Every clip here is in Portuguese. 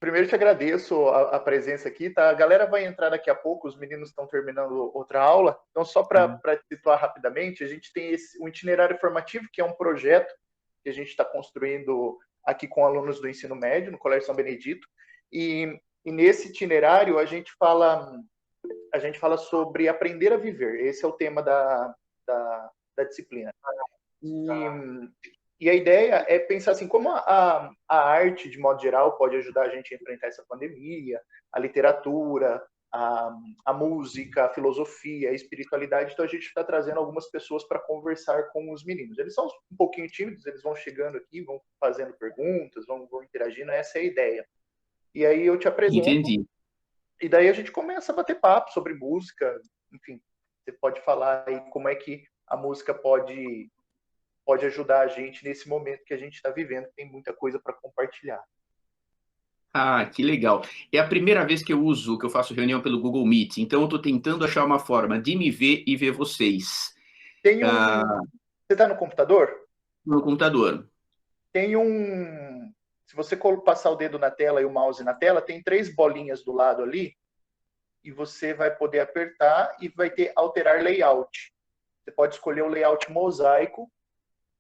primeiro te agradeço a presença aqui, tá? A galera vai entrar daqui a pouco, os meninos estão terminando outra aula. Então, só para situar rapidamente, a gente tem um itinerário formativo, que é um projeto que a gente está construindo aqui com alunos do ensino médio, no Colégio São Benedito. E nesse itinerário, a gente fala sobre aprender a viver. Esse é o tema da disciplina. E a ideia é pensar assim, como a arte, de modo geral, pode ajudar a gente a enfrentar essa pandemia, a literatura, a música, a filosofia, a espiritualidade. Então, a gente está trazendo algumas pessoas para conversar com os meninos. Eles são um pouquinho tímidos, eles vão chegando aqui, vão fazendo perguntas, vão interagindo, essa é a ideia. E aí eu te apresento. Entendi. E daí a gente começa a bater papo sobre música, enfim, você pode falar aí como é que a música pode ajudar a gente nesse momento que a gente está vivendo, tem muita coisa para compartilhar. Ah, que legal. É a primeira vez que eu faço reunião pelo Google Meet, então eu estou tentando achar uma forma de me ver e ver vocês. Tem Você está no computador? No computador. Tem Se você passar o dedo na tela e o mouse na tela, tem 3 bolinhas do lado ali, e você vai poder apertar e vai ter alterar layout. Você pode escolher o layout mosaico,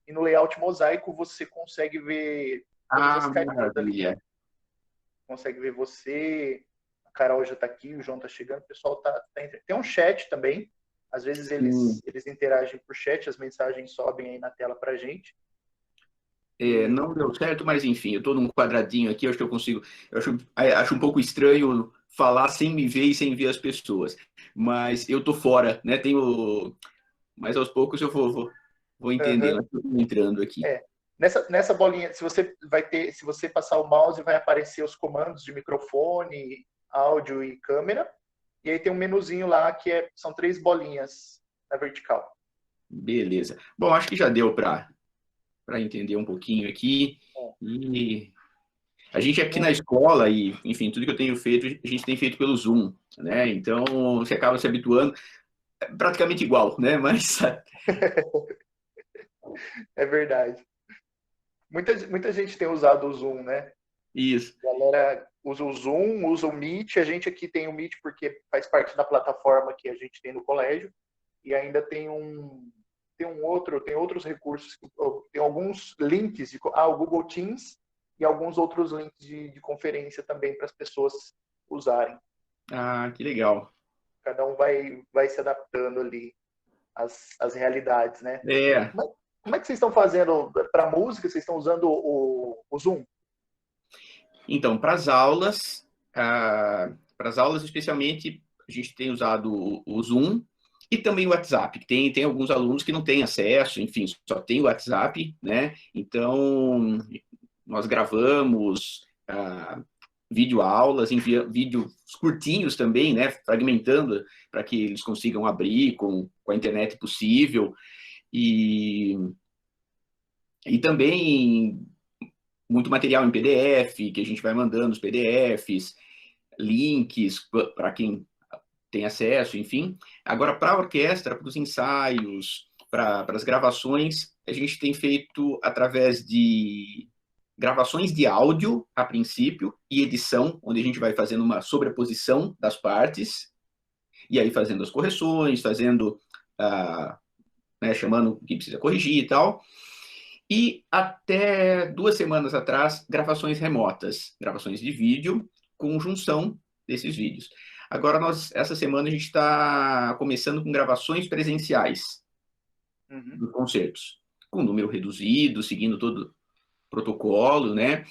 e no layout mosaico você consegue ver todas as carinhas ali. Maravilha. Consegue ver você, a Carol já está aqui, o João está chegando, o pessoal tá tem um chat também, às vezes eles interagem por chat, as mensagens sobem aí na tela para a gente. Não deu certo, mas enfim, eu estou num quadradinho aqui, acho que eu consigo. Acho um pouco estranho falar sem me ver e sem ver as pessoas, mas eu estou fora, né? Mas aos poucos eu vou entendendo, estou entrando aqui. Nessa bolinha, se você passar o mouse, vai aparecer os comandos de microfone, áudio e câmera, e aí tem um menuzinho lá que são 3 bolinhas na vertical. Beleza. Bom, acho que já deu para entender um pouquinho aqui. E a gente aqui na escola, e enfim, tudo que eu tenho feito, a gente tem feito pelo Zoom, né? Então, você acaba se habituando, é praticamente igual, né? Mas... É verdade. Muita gente tem usado o Zoom, né? Isso. A galera usa o Zoom, usa o Meet. A gente aqui tem o Meet porque faz parte da plataforma que a gente tem no colégio. E ainda tem outros recursos, tem alguns links, o Google Teams e alguns outros links de conferência também para as pessoas usarem. Ah, que legal. Cada um vai se adaptando ali às realidades, né? Como é que vocês estão fazendo para música? Vocês estão usando o Zoom? Então, para as aulas especialmente, a gente tem usado o Zoom e também o WhatsApp, que tem alguns alunos que não têm acesso, enfim, só tem o WhatsApp, né? Então, nós gravamos videoaulas, vídeos curtinhos também, né? Fragmentando para que eles consigam abrir com a internet possível. E também muito material em PDF, que a gente vai mandando os PDFs, links para quem tem acesso, enfim. Agora, para a orquestra, para os ensaios, para as gravações, a gente tem feito através de gravações de áudio, a princípio, e edição, onde a gente vai fazendo uma sobreposição das partes, e aí fazendo as correções, chamando o que precisa corrigir e tal. E até 2 semanas atrás, gravações remotas, gravações de vídeo com junção desses vídeos. Agora, essa semana, a gente está começando com gravações presenciais dos concertos, com número reduzido, seguindo todo o protocolo, né?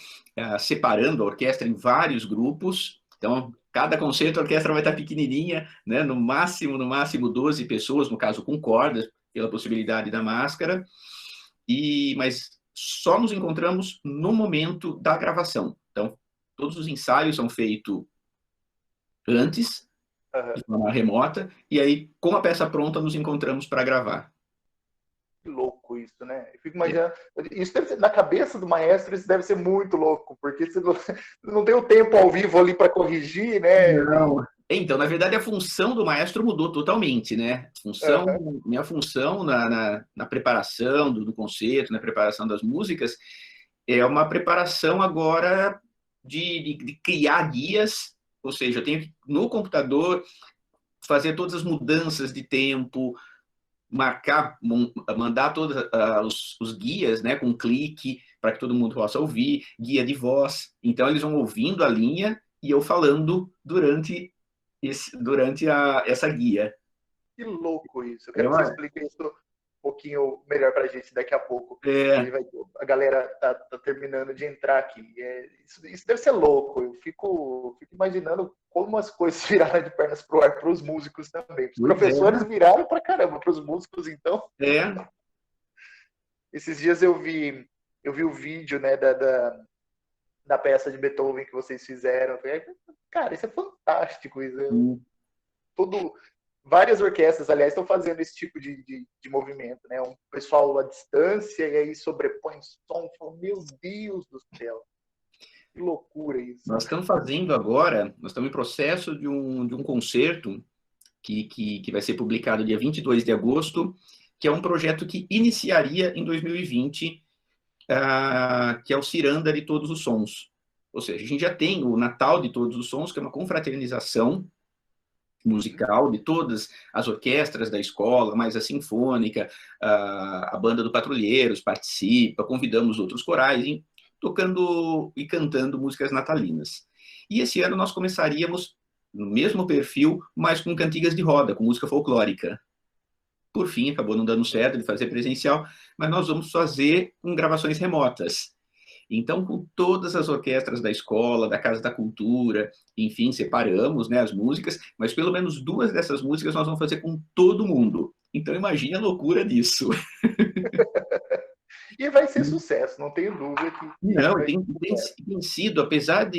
Separando a orquestra em vários grupos. Então, cada concerto, a orquestra vai estar pequenininha, né? No máximo 12 pessoas, no caso com cordas, pela possibilidade da máscara. Mas só nos encontramos no momento da gravação. Então, todos os ensaios são feitos antes, de forma remota, e aí, com a peça pronta, nos encontramos para gravar. Que louco isso, né? Eu fico imaginando. Isso deve ser, na cabeça do maestro, isso deve ser muito louco, porque você não tem o tempo ao vivo ali para corrigir, né? Não. Então, na verdade, a função do maestro mudou totalmente, né? Minha função na preparação do concerto, na preparação das músicas, é uma preparação agora de criar guias, ou seja, eu tenho que, no computador, fazer todas as mudanças de tempo, marcar, mandar todos os guias, né, com um clique, para que todo mundo possa ouvir, guia de voz. Então, eles vão ouvindo a linha e eu falando durante essa guia. Que louco isso. Eu É quero que você uma, explique isso um pouquinho melhor para a gente daqui a pouco. é, A galera tá terminando de entrar aqui. Isso deve ser louco. Eu fico imaginando como as coisas viraram de pernas pro ar para os músicos também. Os pois professores viraram para caramba, para os músicos, então. é. Esses dias eu vi o vídeo, né, da peça de Beethoven que vocês fizeram. Eu falei, cara, isso é fantástico. Todo, várias orquestras, aliás, estão fazendo esse tipo de movimento, né? Um pessoal à distância e aí sobrepõe som. Meu Deus do céu, que loucura isso. Nós estamos fazendo agora, nós estamos em processo de um concerto que vai ser publicado dia 22 de agosto, que é um projeto que iniciaria em 2020, que é o Ciranda de Todos os Sons. Ou seja, a gente já tem o Natal de Todos os Sons, que é uma confraternização musical de todas as orquestras da escola, mais a sinfônica, a banda do Patrulheiros participa, convidamos outros corais, tocando e cantando músicas natalinas. E esse ano nós começaríamos no mesmo perfil, mas com cantigas de roda, com música folclórica. Por fim, acabou não dando certo de fazer presencial, mas nós vamos fazer com gravações remotas. Então, com todas as orquestras da escola, da Casa da Cultura, enfim, separamos, né, as músicas, mas pelo menos 2 dessas músicas nós vamos fazer com todo mundo. Então, imagine a loucura disso. E vai ser sucesso, não tenho dúvida que Não, tem sido, apesar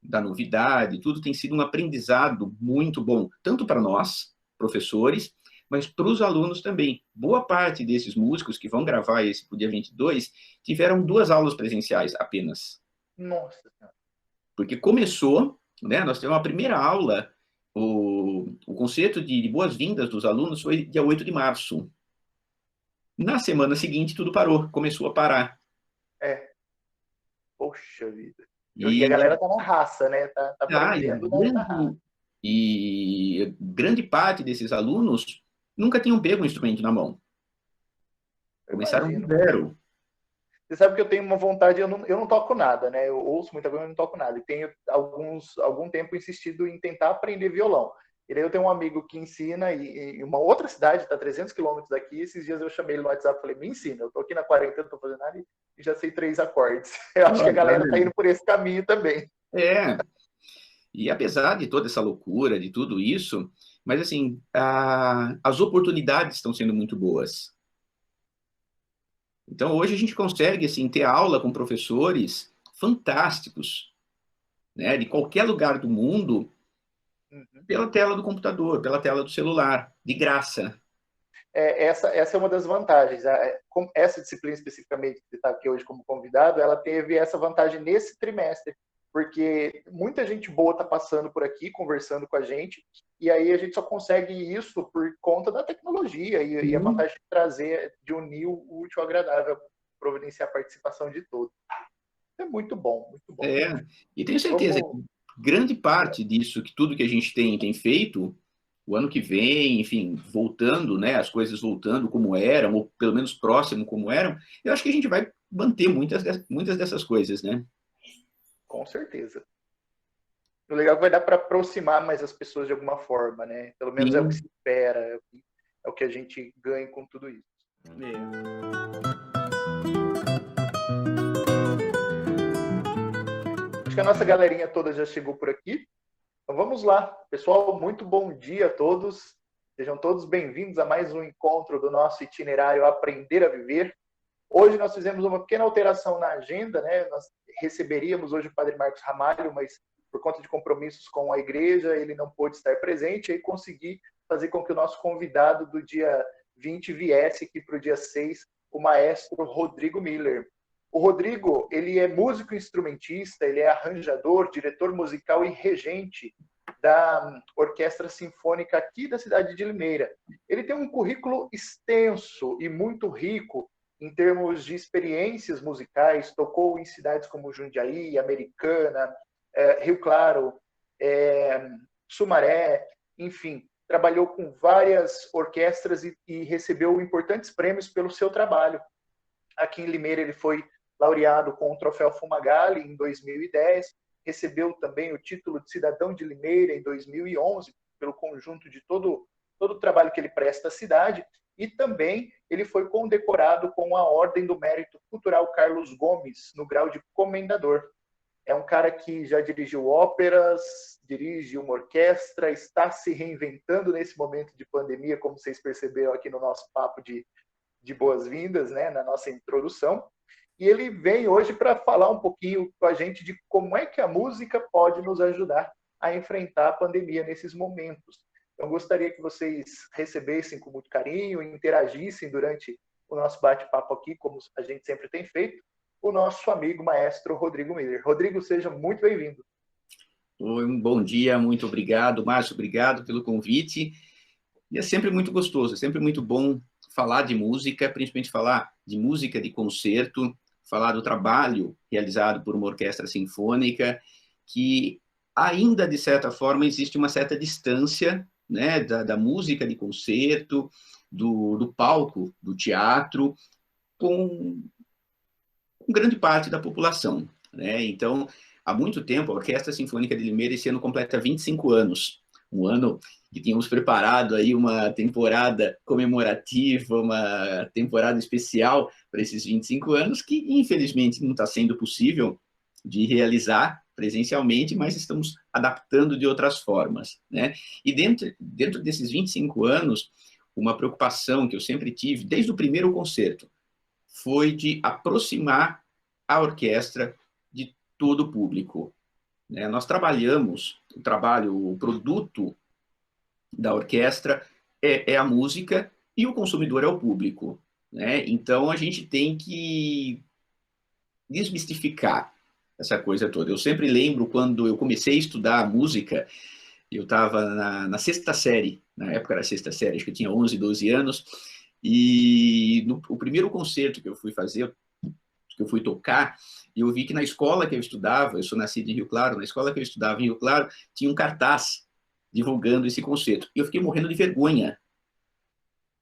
da novidade, tudo tem sido um aprendizado muito bom, tanto para nós, professores, mas para os alunos também. Boa parte desses músicos que vão gravar esse para o dia 22 tiveram 2 aulas presenciais apenas. Nossa Senhora. Porque começou, né, nós tivemos a primeira aula, o concerto de boas-vindas dos alunos foi dia 8 de março. Na semana seguinte, tudo parou, começou a parar. Poxa vida. E a E, galera tá na raça, né? Tá aprendendo na raça. e grande parte desses alunos nunca tinham pego um instrumento na mão. Eu Começaram do imagino. zero. Você sabe que eu tenho uma vontade, eu não toco nada, né? Eu ouço muita coisa, mas não toco nada. E tenho algum tempo insistido em tentar aprender violão. E daí eu tenho um amigo que ensina em uma outra cidade, está 300 quilômetros daqui. Esses dias eu chamei ele no WhatsApp e falei, me ensina. Eu tô aqui na quarentena, não tô fazendo nada e já sei 3 acordes. Eu acho que a galera tá indo por esse caminho também. É, e apesar de toda essa loucura, de tudo isso, mas assim, as oportunidades estão sendo muito boas. Então, hoje a gente consegue assim, ter aula com professores fantásticos, né, de qualquer lugar do mundo, pela tela do computador, pela tela do celular, de graça. Essa é uma das vantagens. Essa disciplina especificamente que está aqui hoje como convidado, ela teve essa vantagem nesse trimestre, porque muita gente boa está passando por aqui, conversando com a gente, e aí a gente só consegue isso por conta da tecnologia e a vantagem de trazer, de unir o útil ao agradável, providenciar a participação de todos. É muito bom, muito bom. E tenho certeza que grande parte disso, que tudo que a gente tem feito, o ano que vem, enfim, voltando, né, as coisas voltando como eram, ou pelo menos próximo como eram, eu acho que a gente vai manter muitas dessas coisas, né? Com certeza. O legal é que vai dar para aproximar mais as pessoas de alguma forma, né? Pelo menos é o que se espera, é o que a gente ganha com tudo isso. Acho que a nossa galerinha toda já chegou por aqui. Então vamos lá. Pessoal, muito bom dia a todos. Sejam todos bem-vindos a mais um encontro do nosso itinerário Aprender a Viver. Hoje nós fizemos uma pequena alteração na agenda, né? Nós receberíamos hoje o Padre Marcos Ramalho, mas por conta de compromissos com a igreja, ele não pôde estar presente, e consegui fazer com que o nosso convidado do dia 20 viesse aqui para o dia 6, o maestro Rodrigo Miller. O Rodrigo, ele é músico instrumentista, ele é arranjador, diretor musical e regente da Orquestra Sinfônica aqui da cidade de Limeira. Ele tem um currículo extenso e muito rico Em termos de experiências musicais, tocou em cidades como Jundiaí, Americana, Rio Claro, Sumaré, enfim, trabalhou com várias orquestras e recebeu importantes prêmios pelo seu trabalho. Aqui em Limeira ele foi laureado com o Troféu Fumagalli em 2010, recebeu também o título de Cidadão de Limeira em 2011, pelo conjunto de todo o trabalho que ele presta à cidade, e também ele foi condecorado com a Ordem do Mérito Cultural Carlos Gomes, no grau de comendador. É um cara que já dirigiu óperas, dirige uma orquestra, está se reinventando nesse momento de pandemia, como vocês perceberam aqui no nosso papo de boas-vindas, né, na nossa introdução. E ele vem hoje para falar um pouquinho com a gente de como é que a música pode nos ajudar a enfrentar a pandemia nesses momentos. Eu gostaria que vocês recebessem com muito carinho, interagissem durante o nosso bate-papo aqui, como a gente sempre tem feito, o nosso amigo maestro Rodrigo Miller. Rodrigo, seja muito bem-vindo. Oi, um bom dia, muito obrigado, Márcio, obrigado pelo convite. E é sempre muito gostoso, é sempre muito bom falar de música, principalmente falar de música de concerto, falar do trabalho realizado por uma orquestra sinfônica, que ainda, de certa forma, existe uma certa distância, né, da música de concerto, do palco, do teatro, com grande parte da população, né? Então, há muito tempo, a Orquestra Sinfônica de Limeira esse ano completa 25 anos, um ano que tínhamos preparado aí uma temporada comemorativa, uma temporada especial para esses 25 anos, que infelizmente não está sendo possível de realizar presencialmente, mas estamos adaptando de outras formas, né? E dentro desses 25 anos, uma preocupação que eu sempre tive, desde o primeiro concerto, foi de aproximar a orquestra de todo o público. Nós trabalhamos, o produto da orquestra é a música e o consumidor é o público. Então, a gente tem que desmistificar essa coisa toda. Eu sempre lembro quando eu comecei a estudar música, eu estava na sexta série, na época era sexta série, acho que eu tinha 11, 12 anos, e o primeiro concerto que eu fui fazer, que eu fui tocar, eu vi que na escola que eu estudava, eu sou nascido em Rio Claro, na escola que eu estudava em Rio Claro, tinha um cartaz divulgando esse concerto. E eu fiquei morrendo de vergonha.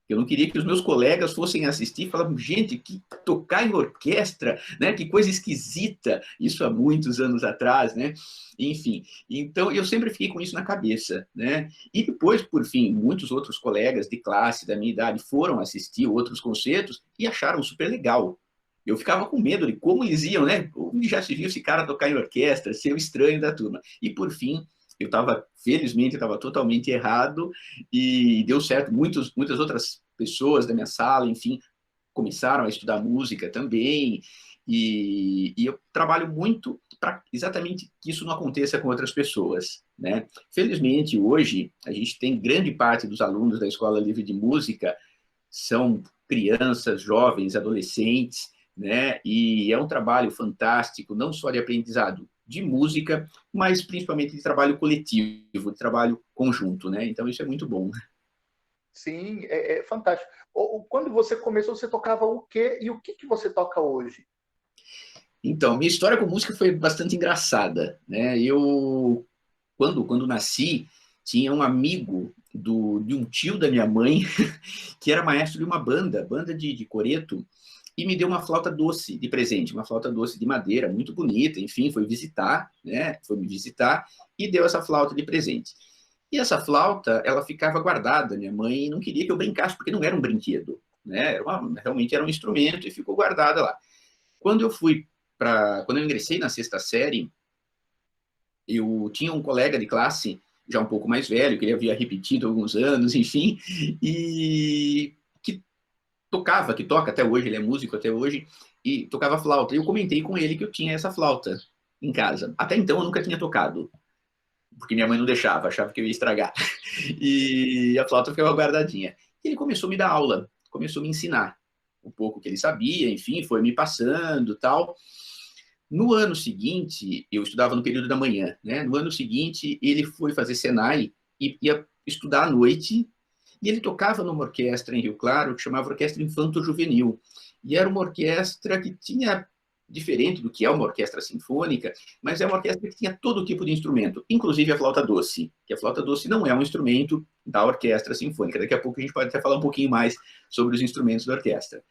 Eu não queria que os meus colegas fossem assistir e falavam, gente, que tocar em orquestra, né? Que coisa esquisita, isso há muitos anos atrás, né? Enfim, então eu sempre fiquei com isso na cabeça, né? E depois, por fim, muitos outros colegas de classe da minha idade foram assistir outros concertos e acharam super legal. Eu ficava com medo de como eles iam, né? Onde já se viu esse cara tocar em orquestra, ser o estranho da turma. E por fim, felizmente, eu estava totalmente errado e deu certo. Muitas outras pessoas da minha sala, enfim, começaram a estudar música também. E eu trabalho muito para exatamente que isso não aconteça com outras pessoas, né? Felizmente, hoje, a gente tem grande parte dos alunos da Escola Livre de Música são crianças, jovens, adolescentes, né? E é um trabalho fantástico, não só de aprendizado de música, mas principalmente de trabalho coletivo, de trabalho conjunto, né? Então isso é muito bom. Sim, é fantástico. Quando você começou, você tocava o quê e o que você toca hoje? Então, minha história com música foi bastante engraçada, né? Eu, quando nasci, tinha um amigo de um tio da minha mãe que era maestro de uma banda de coreto, e me deu uma flauta doce de presente, uma flauta doce de madeira, muito bonita, enfim, foi visitar, né? Foi me visitar e deu essa flauta de presente. E essa flauta, ela ficava guardada, minha mãe não queria que eu brincasse, porque não era um brinquedo, né? Realmente era um instrumento e ficou guardada lá. Quando eu ingressei na sexta série, eu tinha um colega de classe, já um pouco mais velho, que ele havia repetido alguns anos, enfim, e que toca até hoje, ele é músico até hoje, e tocava flauta. E eu comentei com ele que eu tinha essa flauta em casa. Até então eu nunca tinha tocado, porque minha mãe não deixava, achava que eu ia estragar. E a flauta ficava guardadinha. E ele começou a me dar aula, começou a me ensinar um pouco que ele sabia, enfim, foi me passando tal. No ano seguinte, eu estudava no período da manhã, né? No ano seguinte, ele foi fazer Senai e ia estudar à noite, e ele tocava numa orquestra em Rio Claro que chamava Orquestra Infanto Juvenil. E era uma orquestra que tinha, diferente do que é uma orquestra sinfônica, mas é uma orquestra que tinha todo tipo de instrumento, inclusive a flauta doce, que a flauta doce não é um instrumento da orquestra sinfônica. Daqui a pouco a gente pode até falar um pouquinho mais sobre os instrumentos da orquestra.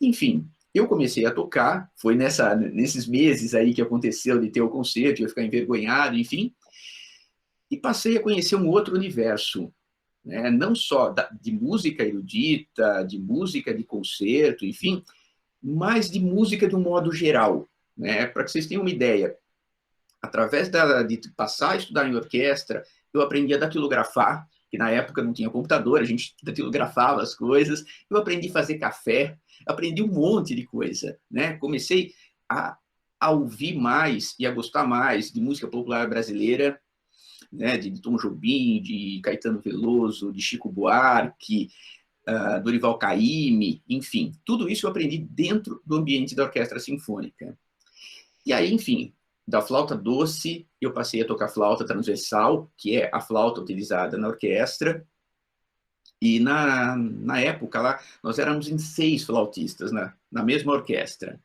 Enfim, eu comecei a tocar, foi nesses meses aí que aconteceu de ter o concerto, eu ficar envergonhado, enfim, e passei a conhecer um outro universo, né? Não só de música erudita, de música de concerto, enfim, mas de música de um modo geral, né? Para que vocês tenham uma ideia, através de passar a estudar em orquestra, eu aprendi a datilografar, que na época não tinha computador, a gente datilografava as coisas, eu aprendi a fazer café, aprendi um monte de coisa, né? Comecei a ouvir mais e a gostar mais de música popular brasileira, né? De Tom Jobim, de Caetano Veloso, de Chico Buarque, Dorival Caymmi, enfim, tudo isso eu aprendi dentro do ambiente da orquestra sinfônica. E aí, enfim, da flauta doce, eu passei a tocar flauta transversal, que é a flauta utilizada na orquestra, e na época lá, nós éramos em 6 flautistas na mesma orquestra.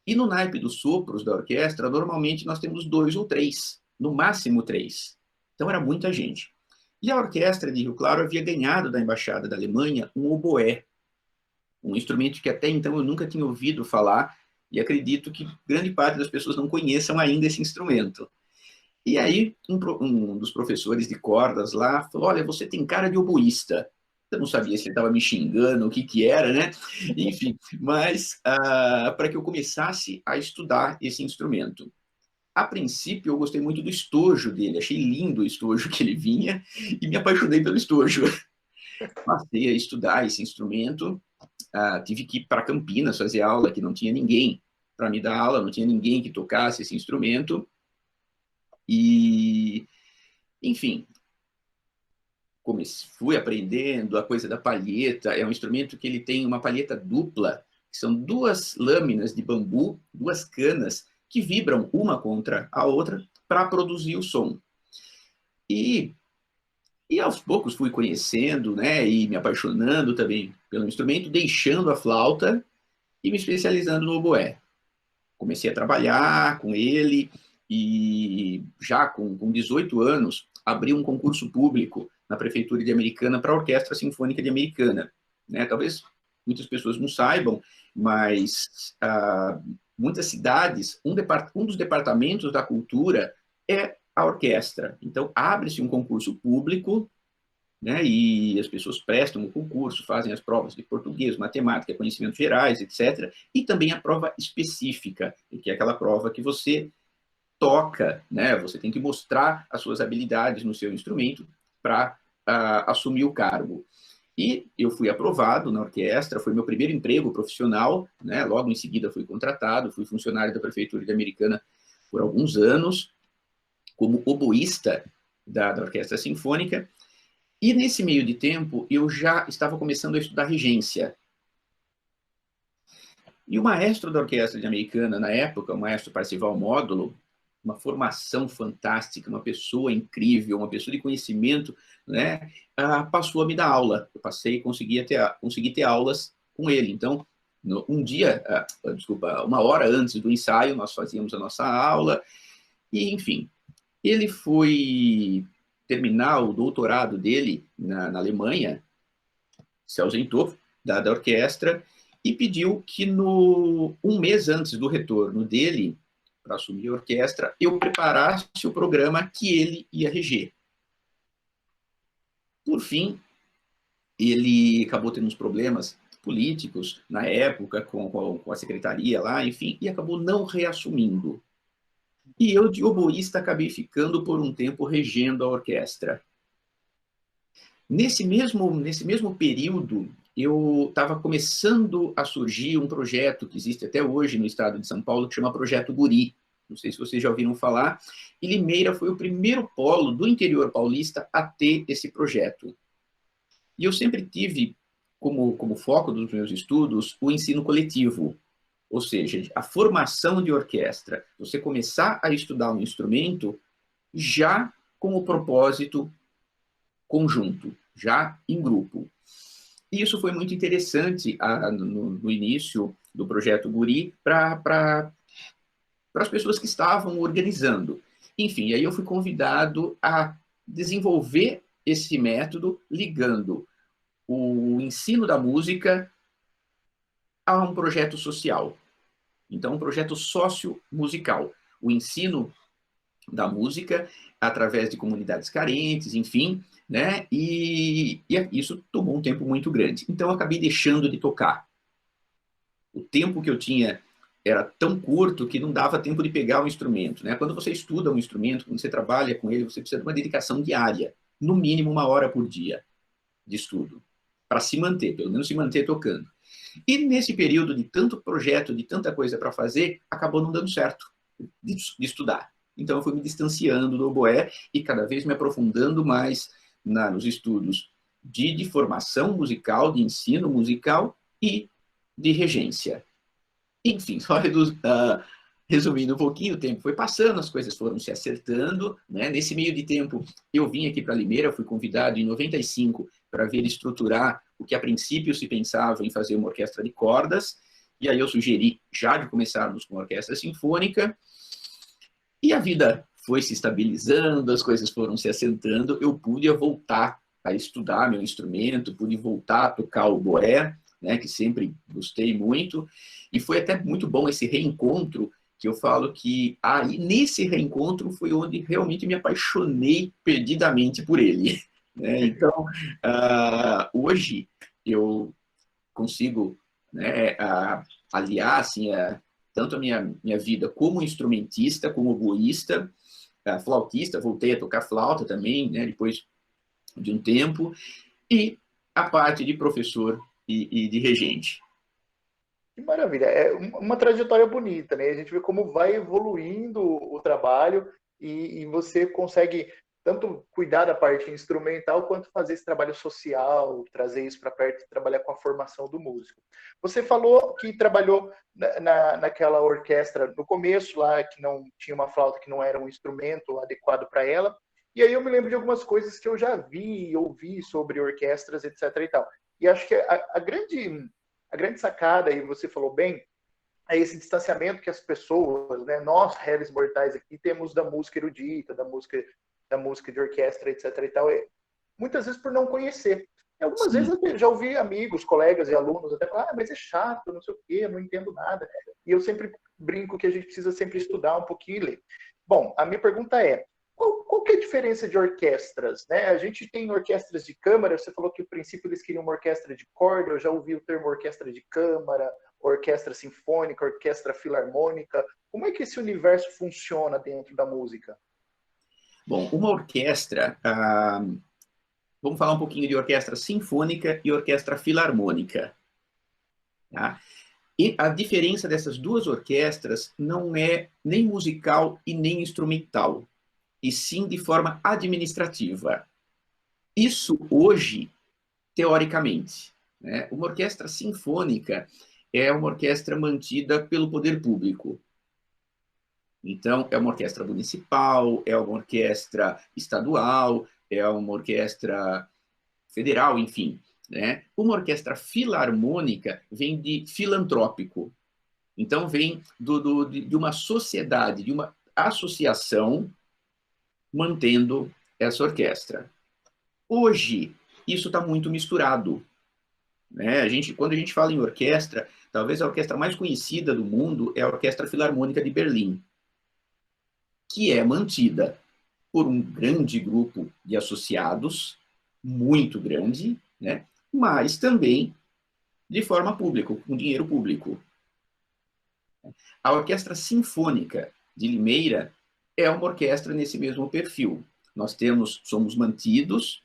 E no naipe dos sopros da orquestra, normalmente nós temos 2 ou 3, no máximo 3. Então era muita gente. E a orquestra de Rio Claro havia ganhado da Embaixada da Alemanha um oboé, um instrumento que até então eu nunca tinha ouvido falar, e acredito que grande parte das pessoas não conheçam ainda esse instrumento. E aí, um dos professores de cordas lá falou: olha, você tem cara de oboísta. Eu não sabia se ele estava me xingando, o que era, né? Enfim, mas para que eu começasse a estudar esse instrumento. A princípio, eu gostei muito do estojo dele, achei lindo o estojo que ele vinha e me apaixonei pelo estojo. Passei a estudar esse instrumento, tive que ir para Campinas fazer aula, que não tinha ninguém para me dar aula, não tinha ninguém que tocasse esse instrumento. E, enfim, fui aprendendo a coisa da palheta. É um instrumento que ele tem uma palheta dupla, que são 2 lâminas de bambu, 2 canas, que vibram uma contra a outra para produzir o som. E aos poucos fui conhecendo, né, e me apaixonando também pelo instrumento, deixando a flauta e me especializando no oboé. Comecei a trabalhar com ele e já com 18 anos abri um concurso público na prefeitura de Americana para a Orquestra Sinfônica de Americana, né? Talvez muitas pessoas não saibam, mas muitas cidades, um dos departamentos da cultura é a orquestra. Então abre-se um concurso público, né, e as pessoas prestam o concurso, fazem as provas de português, matemática, conhecimentos gerais, etc. E também a prova específica, que é aquela prova que você toca, né, você tem que mostrar as suas habilidades no seu instrumento para assumir o cargo. E eu fui aprovado na orquestra, foi meu primeiro emprego profissional, né, logo em seguida fui contratado, fui funcionário da Prefeitura de Americana por alguns anos, como oboísta da Orquestra Sinfônica. E nesse meio de tempo, eu já estava começando a estudar regência. E o maestro da Orquestra de Americana, na época, o maestro Parcival Módulo, uma formação fantástica, uma pessoa incrível, uma pessoa de conhecimento, né, passou a me dar aula. Eu consegui ter aulas com ele. Então, uma hora antes do ensaio, nós fazíamos a nossa aula, e, enfim, ele foi terminar o doutorado dele na Alemanha, se ausentou da orquestra e pediu que um mês antes do retorno dele para assumir a orquestra, eu preparasse o programa que ele ia reger. Por fim, ele acabou tendo uns problemas políticos na época com a secretaria lá, enfim, e acabou não reassumindo. E eu, de oboísta, acabei ficando por um tempo regendo a orquestra. Nesse mesmo período, eu estava começando a surgir um projeto que existe até hoje no estado de São Paulo, que chama Projeto Guri. Não sei se vocês já ouviram falar. E Limeira foi o primeiro polo do interior paulista a ter esse projeto. E eu sempre tive como foco dos meus estudos o ensino coletivo. Ou seja, a formação de orquestra. Você começar a estudar um instrumento já com o propósito conjunto, já em grupo. E isso foi muito interessante no início, do projeto Guri para as pessoas que estavam organizando. Enfim, aí eu fui convidado a desenvolver esse método ligando o ensino da música a um projeto social. Então, um projeto sociomusical. O ensino da música através de comunidades carentes, enfim, né? E isso tomou um tempo muito grande. Então, eu acabei deixando de tocar. O tempo que eu tinha era tão curto que não dava tempo de pegar o instrumento, né? Quando você estuda um instrumento, quando você trabalha com ele, você precisa de uma dedicação diária, no mínimo 1 hora por dia de estudo, para se manter, pelo menos se manter tocando. E nesse período de tanto projeto, de tanta coisa para fazer, acabou não dando certo de estudar. Então eu fui me distanciando do oboé e cada vez me aprofundando mais nos estudos de formação musical, de ensino musical e de regência. Enfim, só resumindo um pouquinho, o tempo foi passando, as coisas foram se acertando, né? Nesse meio de tempo, eu vim aqui para Limeira, fui convidado em 95 para ver estruturar o que a princípio se pensava em fazer uma orquestra de cordas, e aí eu sugeri já de começarmos com uma orquestra sinfônica, e a vida foi se estabilizando, as coisas foram se assentando, eu pude voltar a estudar meu instrumento, pude voltar a tocar o oboé, né, que sempre gostei muito, e foi até muito bom esse reencontro, que eu falo que aí nesse reencontro foi onde realmente me apaixonei perdidamente por ele. Né? Então, hoje eu consigo, né, aliar assim, tanto a minha vida como instrumentista, como oboísta, flautista, voltei a tocar flauta também, né, depois de um tempo, e a parte de professor e de regente. Que maravilha. É uma trajetória bonita, né? A gente vê como vai evoluindo o trabalho e você consegue tanto cuidar da parte instrumental quanto fazer esse trabalho social, trazer isso para perto e trabalhar com a formação do músico. Você falou que trabalhou naquela orquestra no começo lá, que não tinha uma flauta, que não era um instrumento adequado para ela. E aí eu me lembro de algumas coisas que eu já vi e ouvi sobre orquestras, etc. e tal. E acho que a grande sacada, e você falou bem, é esse distanciamento que as pessoas, né, nós, réis mortais aqui, temos da música erudita, da música de orquestra, etc. e tal, muitas vezes por não conhecer. E algumas Sim. vezes eu já ouvi amigos, colegas e alunos até falar, mas é chato, não sei o quê, eu não entendo nada. E eu sempre brinco que a gente precisa sempre estudar um pouquinho e ler. Bom, a minha pergunta é, qual que é a diferença de orquestras? Né? A gente tem orquestras de câmara, você falou que no princípio eles queriam uma orquestra de corda, eu já ouvi o termo orquestra de câmara, orquestra sinfônica, orquestra filarmônica. Como é que esse universo funciona dentro da música? Bom, uma orquestra, vamos falar um pouquinho de orquestra sinfônica e orquestra filarmônica. Tá? E a diferença dessas duas orquestras não é nem musical e nem instrumental, e sim de forma administrativa. Isso hoje, teoricamente, né? Uma orquestra sinfônica é uma orquestra mantida pelo poder público. Então, é uma orquestra municipal, é uma orquestra estadual, é uma orquestra federal, enfim. Né? Uma orquestra filarmônica vem de filantrópico. Então, vem de uma sociedade, de uma associação mantendo essa orquestra. Hoje, isso está muito misturado. Né? Quando a gente fala em orquestra, talvez a orquestra mais conhecida do mundo é a Orquestra Filarmônica de Berlim, que é mantida por um grande grupo de associados, muito grande, né? Mas também de forma pública, com dinheiro público. A Orquestra Sinfônica de Limeira é uma orquestra nesse mesmo perfil. Nós somos mantidos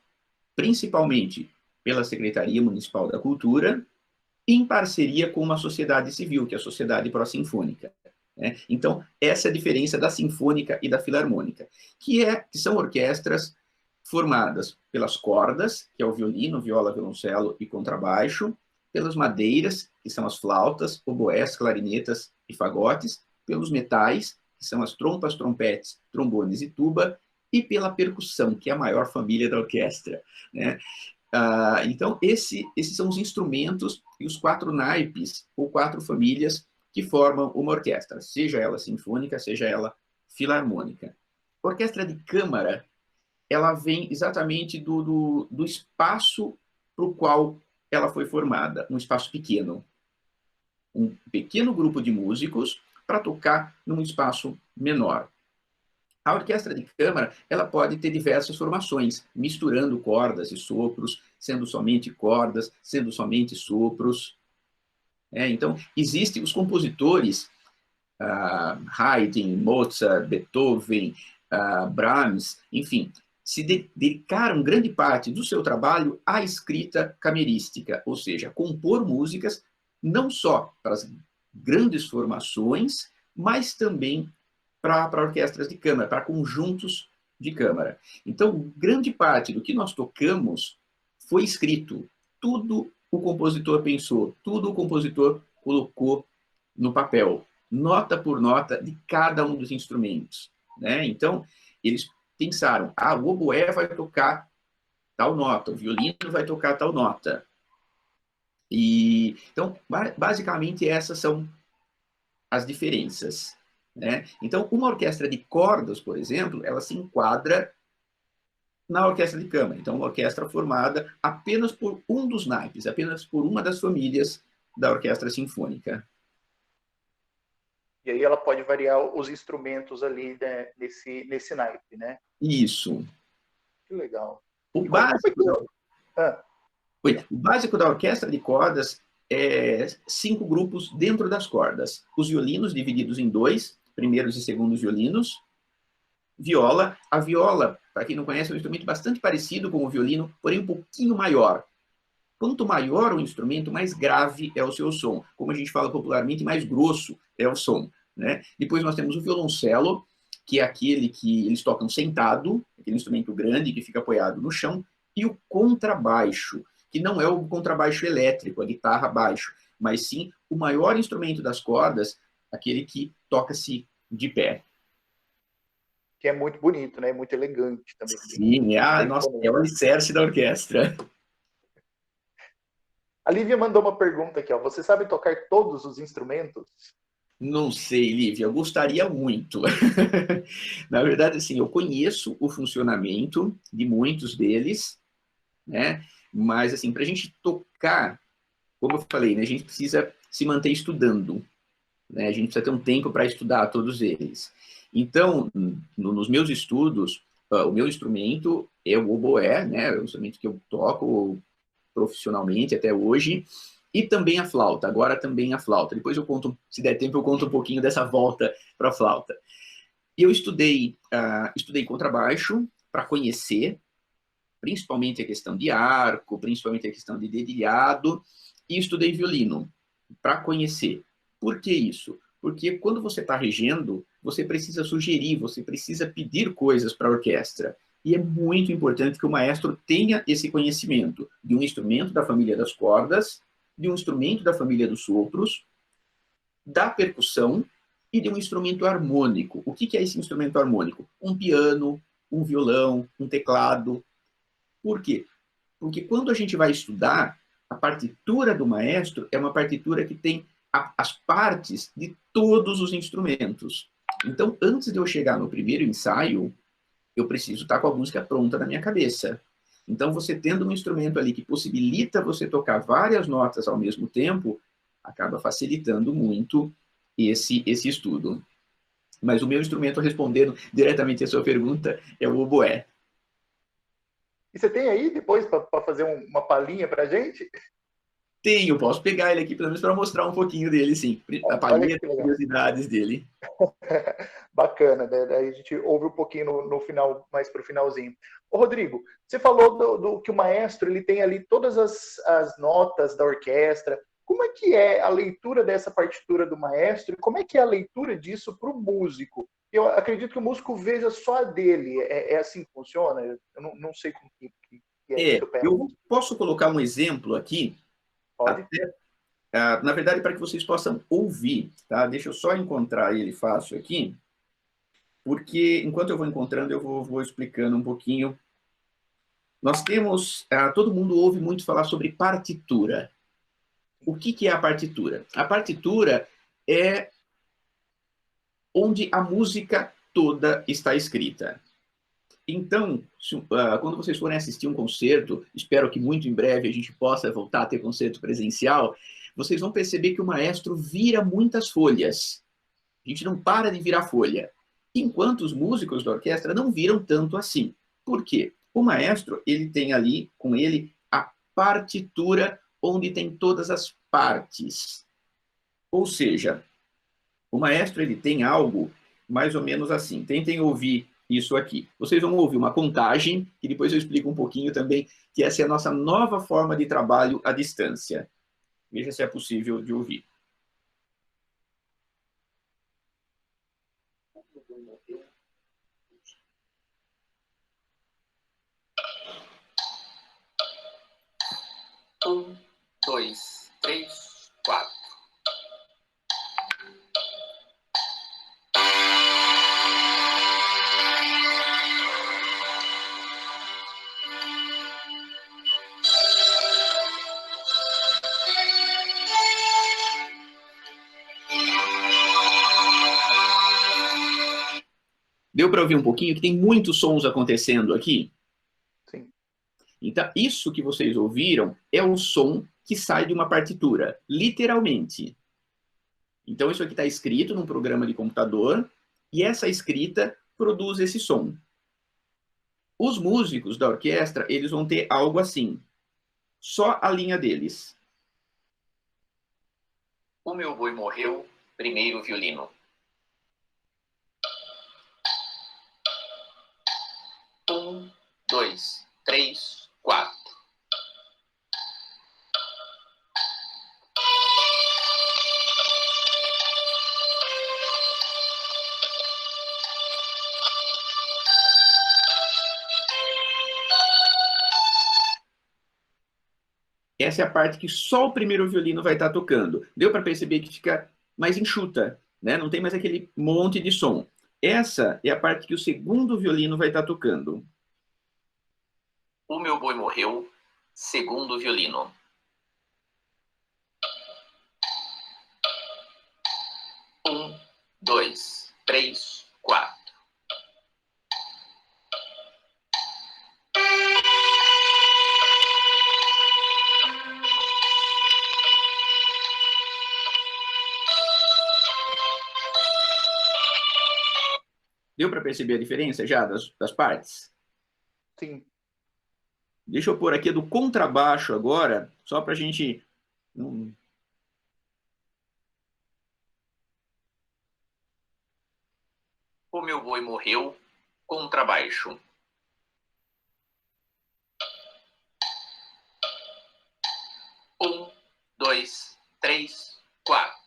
principalmente pela Secretaria Municipal da Cultura, em parceria com uma sociedade civil, que é a Sociedade Pró-Sinfônica. Né? Então, essa é a diferença da sinfônica e da filarmônica, que são orquestras formadas pelas cordas, que é o violino, viola, violoncelo e contrabaixo, pelas madeiras, que são as flautas, oboés, clarinetas e fagotes, pelos metais, que são as trompas, trompetes, trombones e tuba, e pela percussão, que é a maior família da orquestra. Né? Então, esses são os instrumentos e os 4 naipes, ou 4 famílias, que formam uma orquestra, seja ela sinfônica, seja ela filarmônica. A orquestra de câmara, ela vem exatamente do espaço para o qual ela foi formada, um espaço pequeno. Um pequeno grupo de músicos para tocar num espaço menor. A orquestra de câmara, ela pode ter diversas formações, misturando cordas e sopros, sendo somente cordas, sendo somente sopros. Então, existem os compositores, Haydn, Mozart, Beethoven, Brahms, enfim, se dedicaram grande parte do seu trabalho à escrita camerística, ou seja, compor músicas não só para as grandes formações, mas também para orquestras de câmara, para conjuntos de câmara. Então, grande parte do que nós tocamos foi escrito. Tudo o compositor pensou, tudo o compositor colocou no papel, nota por nota de cada um dos instrumentos. Então, eles pensaram, o oboé vai tocar tal nota, o violino vai tocar tal nota. Então, basicamente, essas são as diferenças. Então, uma orquestra de cordas, por exemplo, ela se enquadra na orquestra de câmara. Então, uma orquestra formada apenas por um dos naipes, apenas por uma das famílias da orquestra sinfônica. E aí ela pode variar os instrumentos ali, né, nesse naipe, né? Isso. Que legal. O básico, o básico da orquestra de cordas é 5 grupos dentro das cordas. Os violinos divididos em 2, primeiros e segundos violinos. Viola. A viola, para quem não conhece, é um instrumento bastante parecido com o violino, porém um pouquinho maior. Quanto maior o instrumento, mais grave é o seu som. Como a gente fala popularmente, mais grosso é o som. Depois nós temos o violoncelo, que é aquele que eles tocam sentado, aquele instrumento grande que fica apoiado no chão, e o contrabaixo, que não é o contrabaixo elétrico, a guitarra baixo, mas sim o maior instrumento das cordas, aquele que toca-se de pé. Que é muito bonito, né? Muito elegante também. Sim, é o alicerce da orquestra. A Lívia mandou uma pergunta aqui, ó. Você sabe tocar todos os instrumentos? Não sei, Lívia, eu gostaria muito. Na verdade, assim, eu conheço o funcionamento de muitos deles, mas, assim, para a gente tocar, como eu falei, a gente precisa se manter estudando, a gente precisa ter um tempo para estudar todos eles. Então, nos meus estudos, o meu instrumento é o oboé, é o instrumento que eu toco profissionalmente até hoje, e também a flauta, agora também a flauta. Depois eu conto, se der tempo, eu conto um pouquinho dessa volta para a flauta. E eu estudei contrabaixo para conhecer, principalmente a questão de arco, principalmente a questão de dedilhado, e estudei violino para conhecer. Por que isso? Porque quando você está regendo, você precisa sugerir, você precisa pedir coisas para a orquestra. E é muito importante que o maestro tenha esse conhecimento de um instrumento da família das cordas, de um instrumento da família dos sopros, da percussão e de um instrumento harmônico. O que é esse instrumento harmônico? Um piano, um violão, um teclado. Por quê? Porque quando a gente vai estudar, a partitura do maestro é uma partitura que tem as partes de todos os instrumentos. Então, antes de eu chegar no primeiro ensaio, eu preciso estar com a música pronta na minha cabeça. Então, você tendo um instrumento ali que possibilita você tocar várias notas ao mesmo tempo, acaba facilitando muito esse estudo. Mas o meu instrumento, respondendo diretamente a sua pergunta, é o oboé. E você tem aí depois para fazer uma palhinha para a gente? Tenho, posso pegar ele aqui pelo menos para mostrar um pouquinho dele, sim. A palhinha de curiosidades dele. Bacana, né? Aí a gente ouve um pouquinho no final, mais para o finalzinho. Ô, Rodrigo, você falou do que o maestro ele tem ali todas as notas da orquestra. Como é que é a leitura dessa partitura do maestro? Como é que é a leitura disso para o músico? Eu acredito que o músico veja só a dele. É assim que funciona? Eu não sei como que é isso. Eu posso colocar um exemplo aqui? Pode. Na verdade, para que vocês possam ouvir, tá? Deixa eu só encontrar ele fácil aqui, porque enquanto eu vou encontrando, eu vou explicando um pouquinho nós temos, todo mundo ouve muito falar sobre partitura. O que é a partitura? A partitura é onde a música toda está escrita. Então, quando vocês forem assistir um concerto, espero que muito em breve a gente possa voltar a ter concerto presencial, vocês vão perceber que o maestro vira muitas folhas. A gente não para de virar folha. Enquanto os músicos da orquestra não viram tanto assim. Por quê? O maestro, ele tem ali com ele a partitura onde tem todas as partes. Ou seja, o maestro ele tem algo mais ou menos assim. Tentem ouvir isso aqui. Vocês vão ouvir uma contagem, que depois eu explico um pouquinho também, que essa é a nossa nova forma de trabalho à distância. Veja se é possível de ouvir. Um, dois, três, quatro. Deu para ouvir um pouquinho que tem muitos sons acontecendo aqui? Sim. Então, isso que vocês ouviram é o som que sai de uma partitura, literalmente. Então, isso aqui está escrito num programa de computador e essa escrita produz esse som. Os músicos da orquestra, eles vão ter algo assim, só a linha deles. O meu boi morreu, primeiro violino. Um, dois, três, quatro. Essa é a parte que só o primeiro violino vai estar tocando. Deu para perceber que fica mais enxuta, né? Não tem mais aquele monte de som. Essa é a parte que o segundo violino vai estar tocando. O meu boi morreu, segundo violino. Um, dois, três, quatro. Deu para perceber a diferença já das partes? Sim. Deixa eu pôr aqui do contrabaixo agora, só para a gente... O meu boi morreu, contrabaixo. Um, dois, três, quatro.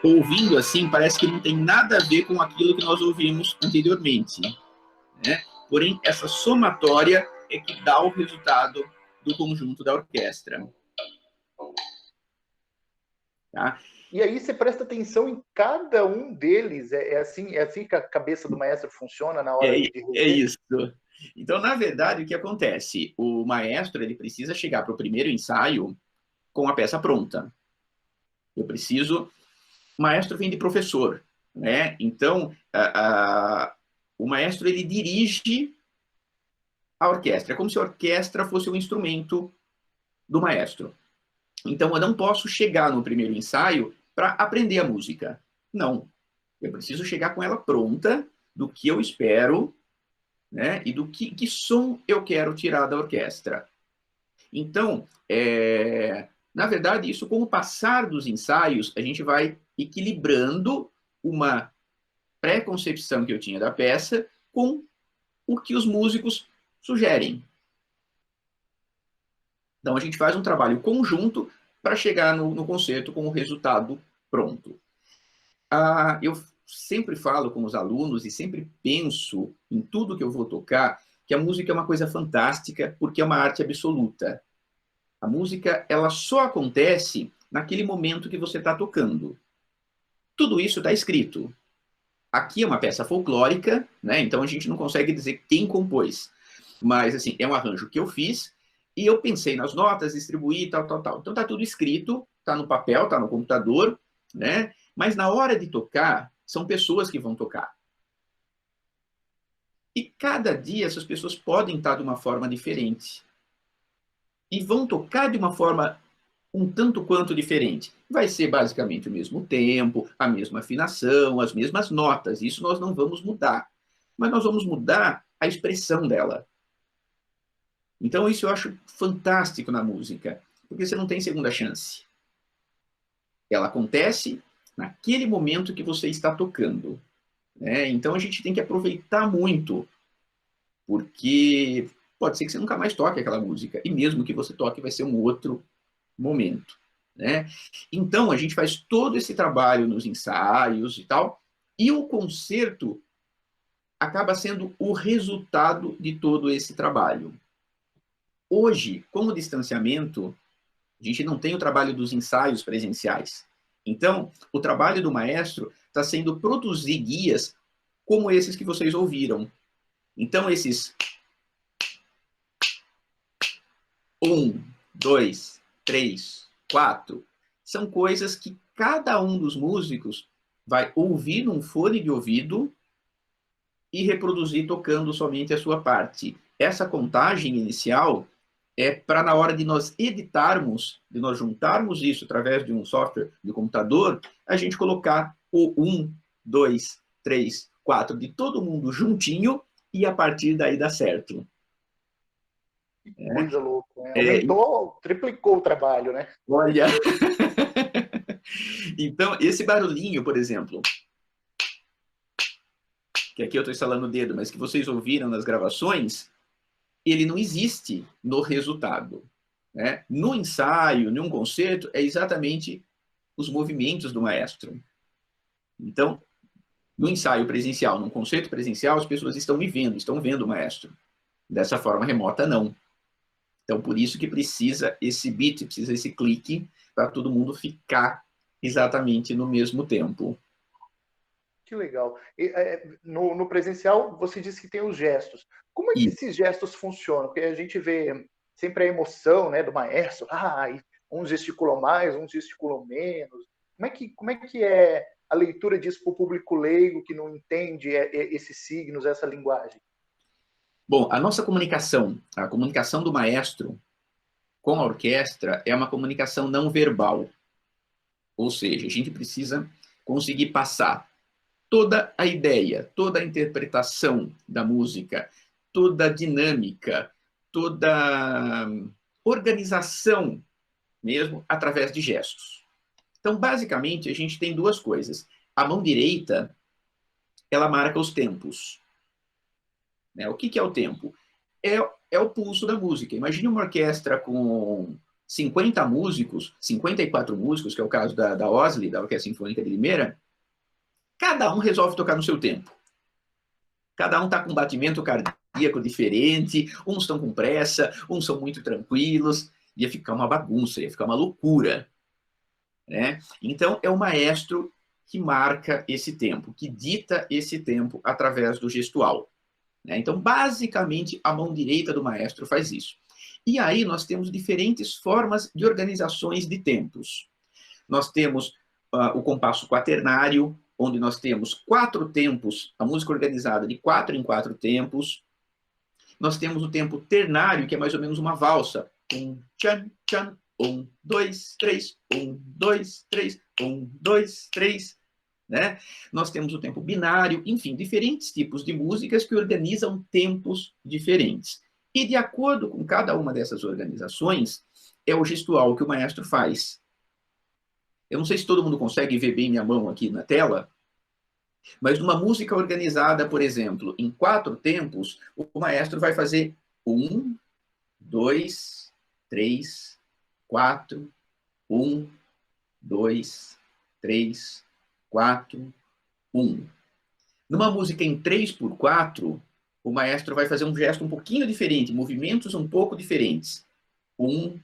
Ouvindo assim, parece que não tem nada a ver com aquilo que nós ouvimos anteriormente, né? Porém, essa somatória é que dá o resultado do conjunto da orquestra. Tá? E aí você presta atenção em cada um deles. É assim que a cabeça do maestro funciona na hora de rever? É isso. Então, na verdade, o que acontece? O maestro ele precisa chegar para o primeiro ensaio com a peça pronta. Eu preciso... O maestro vem de professor, né? Então, o maestro ele dirige a orquestra. É como se a orquestra fosse um instrumento do maestro. Então, eu não posso chegar no primeiro ensaio para aprender a música. Não. Eu preciso chegar com ela pronta, do que eu espero, né? E do que som eu quero tirar da orquestra. Então, na verdade, isso com o passar dos ensaios, a gente vai equilibrando uma pré-concepção que eu tinha da peça com o que os músicos sugerem. Então, a gente faz um trabalho conjunto para chegar no concerto com o resultado pronto. Eu sempre falo com os alunos e sempre penso em tudo que eu vou tocar, que a música é uma coisa fantástica, porque é uma arte absoluta. A música, ela só acontece naquele momento que você está tocando. Tudo isso está escrito. Aqui é uma peça folclórica, né? Então a gente não consegue dizer quem compôs. Mas, assim, é um arranjo que eu fiz e eu pensei nas notas, distribuí, tal, tal, tal. Então está tudo escrito, está no papel, está no computador, né? Mas na hora de tocar, são pessoas que vão tocar. E cada dia essas pessoas podem estar de uma forma diferente. E vão tocar de uma forma um tanto quanto diferente. Vai ser basicamente o mesmo tempo, a mesma afinação, as mesmas notas. Isso nós não vamos mudar. Mas nós vamos mudar a expressão dela. Então, isso eu acho fantástico na música, porque você não tem segunda chance. Ela acontece naquele momento que você está tocando, né? Então, a gente tem que aproveitar muito, porque pode ser que você nunca mais toque aquela música, e mesmo que você toque, vai ser um outro momento, né? Então, a gente faz todo esse trabalho nos ensaios e tal, e o concerto acaba sendo o resultado de todo esse trabalho. Hoje, com o distanciamento, a gente não tem o trabalho dos ensaios presenciais. Então, o trabalho do maestro está sendo produzir guias como esses que vocês ouviram. Então, esses 1, 2, 3, 4 são coisas que cada um dos músicos vai ouvir num fone de ouvido e reproduzir tocando somente a sua parte. Essa contagem inicial é para na hora de nós editarmos, de nós juntarmos isso através de um software de computador, a gente colocar o 1, 2, 3, 4 de todo mundo juntinho e a partir daí dá certo. Que coisa louca, né? É, Aumentou, triplicou o trabalho, né? olha, então esse barulhinho, por exemplo, que aqui eu estou instalando o dedo, mas que vocês ouviram nas gravações, ele não existe no resultado, né? No ensaio, num concerto, é exatamente os movimentos do maestro. Então, no ensaio presencial, num concerto presencial, as pessoas estão me vendo, estão vendo o maestro. Dessa forma remota, não. Então, por isso que precisa esse beat, precisa esse clique, para todo mundo ficar exatamente no mesmo tempo. Que legal. E, no presencial, você disse que tem os gestos. Como é que E, esses gestos funcionam? Porque a gente vê sempre a emoção, né, do maestro. Ah, uns gesticulam mais, uns gesticulam menos. Como é que é a leitura disso para o público leigo que não entende esses signos, essa linguagem? bom, a comunicação do maestro com a orquestra é uma comunicação não verbal. Ou seja, a gente precisa conseguir passar toda a ideia, toda a interpretação da música, toda a dinâmica, toda a organização mesmo através de gestos. Então, basicamente, a gente tem duas coisas. A mão direita, ela marca os tempos. Né? O que é o tempo? É o pulso da música. Imagine uma orquestra com 50 músicos, 54 músicos, que é o caso da OSLI, da Orquestra Sinfônica de Limeira, cada um resolve tocar no seu tempo. Cada um está com um batimento cardíaco diferente, uns estão com pressa, uns são muito tranquilos, ia ficar uma bagunça, ia ficar uma loucura. Né? Então, é o maestro que marca esse tempo, que dita esse tempo através do gestual. Né? Então, basicamente, a mão direita do maestro faz isso. E aí nós temos diferentes formas de organizações de tempos. Nós temos o compasso quaternário, onde nós temos 4 tempos, a música organizada de 4 em 4 tempos. Nós temos o tempo ternário, que é mais ou menos uma valsa. Tchan, tchan, 1, 2, 3, 1, 2, 3, 1, 2, 3. Né? Nós temos o tempo binário, enfim, diferentes tipos de músicas que organizam tempos diferentes. E de acordo com cada uma dessas organizações, é o gestual que o maestro faz. Eu não sei se todo mundo consegue ver bem minha mão aqui na tela, mas numa música organizada, por exemplo, em 4 tempos, o maestro vai fazer 1, 2, 3, 4, 1, 2, 3, 4, 1. Numa música em 3/4, o maestro vai fazer um gesto um pouquinho diferente, movimentos um pouco diferentes. 1,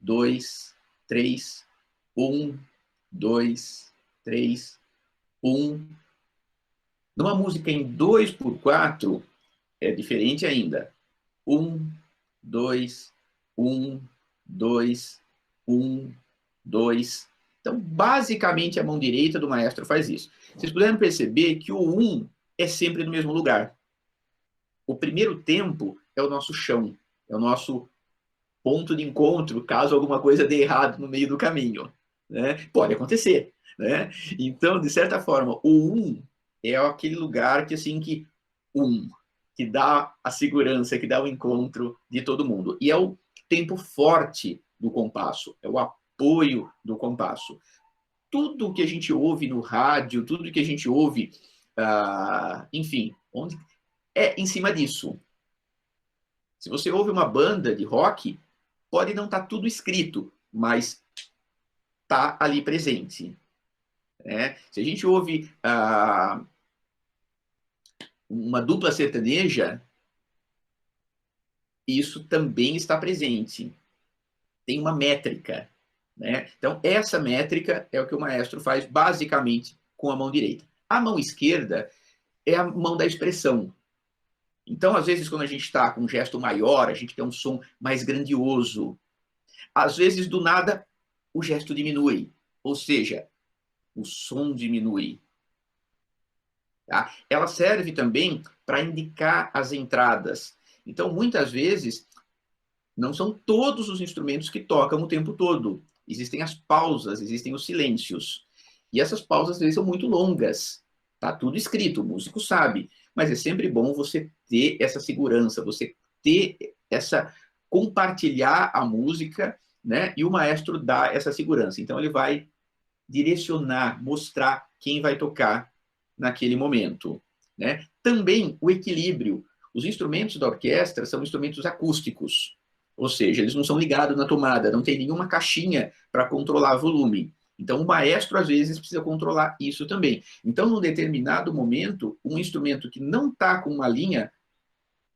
2, 3, 1, 2, 3, 1. Numa música em 2/4, é diferente ainda. 1, 2, 1, 2, 1, 2. Então, basicamente, a mão direita do maestro faz isso. Vocês puderam perceber que o 1 é sempre no mesmo lugar. O primeiro tempo é o nosso chão, é o nosso ponto de encontro, caso alguma coisa dê errado no meio do caminho. Né? Pode acontecer. Né? Então, de certa forma, o 1 é aquele lugar que, assim, que dá a segurança, que dá o encontro de todo mundo. E é o tempo forte do compasso, é o apoio do compasso. Tudo que a gente ouve no rádio, tudo que a gente ouve, enfim, é em cima disso. Se você ouve uma banda de rock, pode não estar tudo escrito, mas está ali presente. Né? Se a gente ouve uma dupla sertaneja, isso também está presente. Tem uma métrica. Né? Então, essa métrica é o que o maestro faz basicamente com a mão direita. A mão esquerda é a mão da expressão. Então, às vezes, quando a gente está com um gesto maior, a gente tem um som mais grandioso. Às vezes, do nada, o gesto diminui. Ou seja, o som diminui. Tá? Ela serve também para indicar as entradas. Então, muitas vezes, não são todos os instrumentos que tocam o tempo todo. Existem as pausas, existem os silêncios. E essas pausas, às vezes, são muito longas. Tá tudo escrito, o músico sabe. Mas é sempre bom você ter essa segurança, você ter essa... compartilhar a música, né? E o maestro dá essa segurança. Então, ele vai direcionar, mostrar quem vai tocar naquele momento. Né? Também o equilíbrio. Os instrumentos da orquestra são instrumentos acústicos, ou seja, eles não são ligados na tomada, não tem nenhuma caixinha para controlar volume. Então, o maestro, às vezes, precisa controlar isso também. Então, num determinado momento, um instrumento que não está com uma linha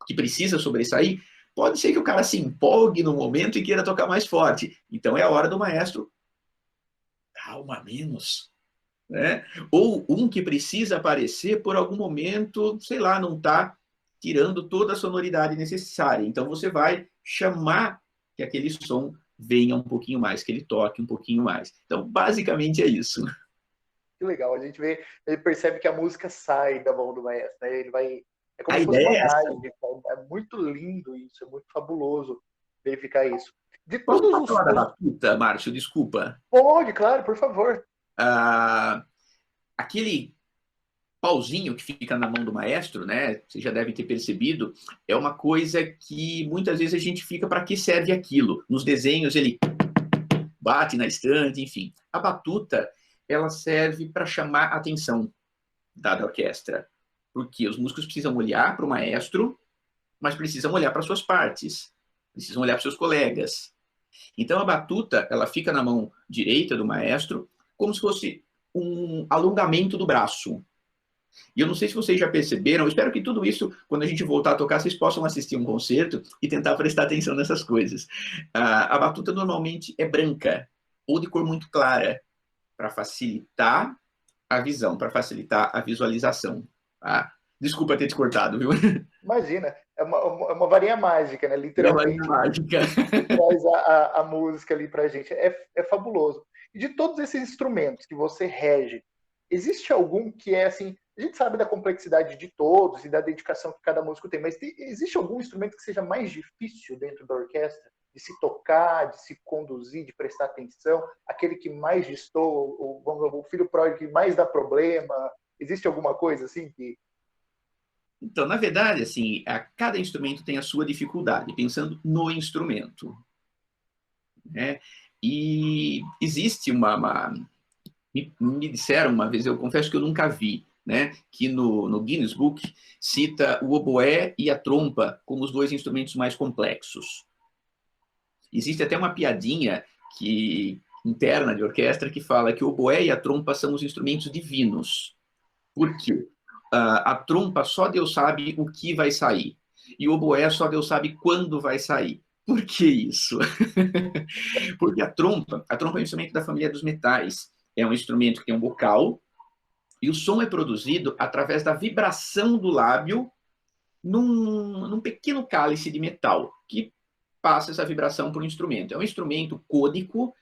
que precisa sobressair, pode ser que o cara se empolgue no momento e queira tocar mais forte. Então, é a hora do maestro calma menos. Né? Ou um que precisa aparecer por algum momento, sei lá, não está tirando toda a sonoridade necessária. Então, você vai chamar que aquele som venha um pouquinho mais, que ele toque um pouquinho mais. Então, basicamente é isso. Que legal, a gente vê, ele percebe que a música sai da mão do maestro, né? Ele vai, é como A se fosse ideia uma é essa. mágica, é muito lindo isso, é muito fabuloso verificar isso. De Posso todos falar da batuta, Márcio? Desculpa. Pode, claro, por favor. Aquele pauzinho que fica na mão do maestro, né? Você já deve ter percebido, é uma coisa que muitas vezes a gente fica para que serve aquilo. Nos desenhos ele bate na estante, enfim. A batuta, ela serve para chamar a atenção da orquestra, porque os músicos precisam olhar para o maestro, mas precisam olhar para suas partes, precisam olhar para seus colegas. Então a batuta, ela fica na mão direita do maestro, como se fosse um alongamento do braço. E eu não sei se vocês já perceberam, eu espero que tudo isso, quando a gente voltar a tocar, vocês possam assistir um concerto e tentar prestar atenção nessas coisas. A batuta normalmente é branca ou de cor muito clara, para facilitar a visão, para facilitar a visualização. Tá? Desculpa ter te cortado, viu? Imagina, é uma varinha mágica, né? É uma varinha Literalmente, mágica. traz a música ali pra gente. É fabuloso. E de todos esses instrumentos que você rege, existe algum que é assim, a gente sabe da complexidade de todos e da dedicação que cada músico tem, mas existe algum instrumento que seja mais difícil dentro da orquestra? De se tocar, de se conduzir, de prestar atenção, aquele que mais destoa, o filho pródigo que mais dá problema? Existe alguma coisa assim que... Então, na verdade, assim, cada instrumento tem a sua dificuldade, pensando no instrumento. Né? E existe me disseram uma vez, eu confesso que eu nunca vi, né, que no Guinness Book cita o oboé e a trompa como os dois instrumentos mais complexos. Existe até uma piadinha interna de orquestra que fala que o oboé e a trompa são os instrumentos divinos. Porque a trompa só Deus sabe o que vai sair. E o oboé só Deus sabe quando vai sair. Por que isso? Porque a trompa é um instrumento da família dos metais. É um instrumento que tem um bocal, e o som é produzido através da vibração do lábio num pequeno cálice de metal, que passa essa vibração para o instrumento. É um instrumento cônico,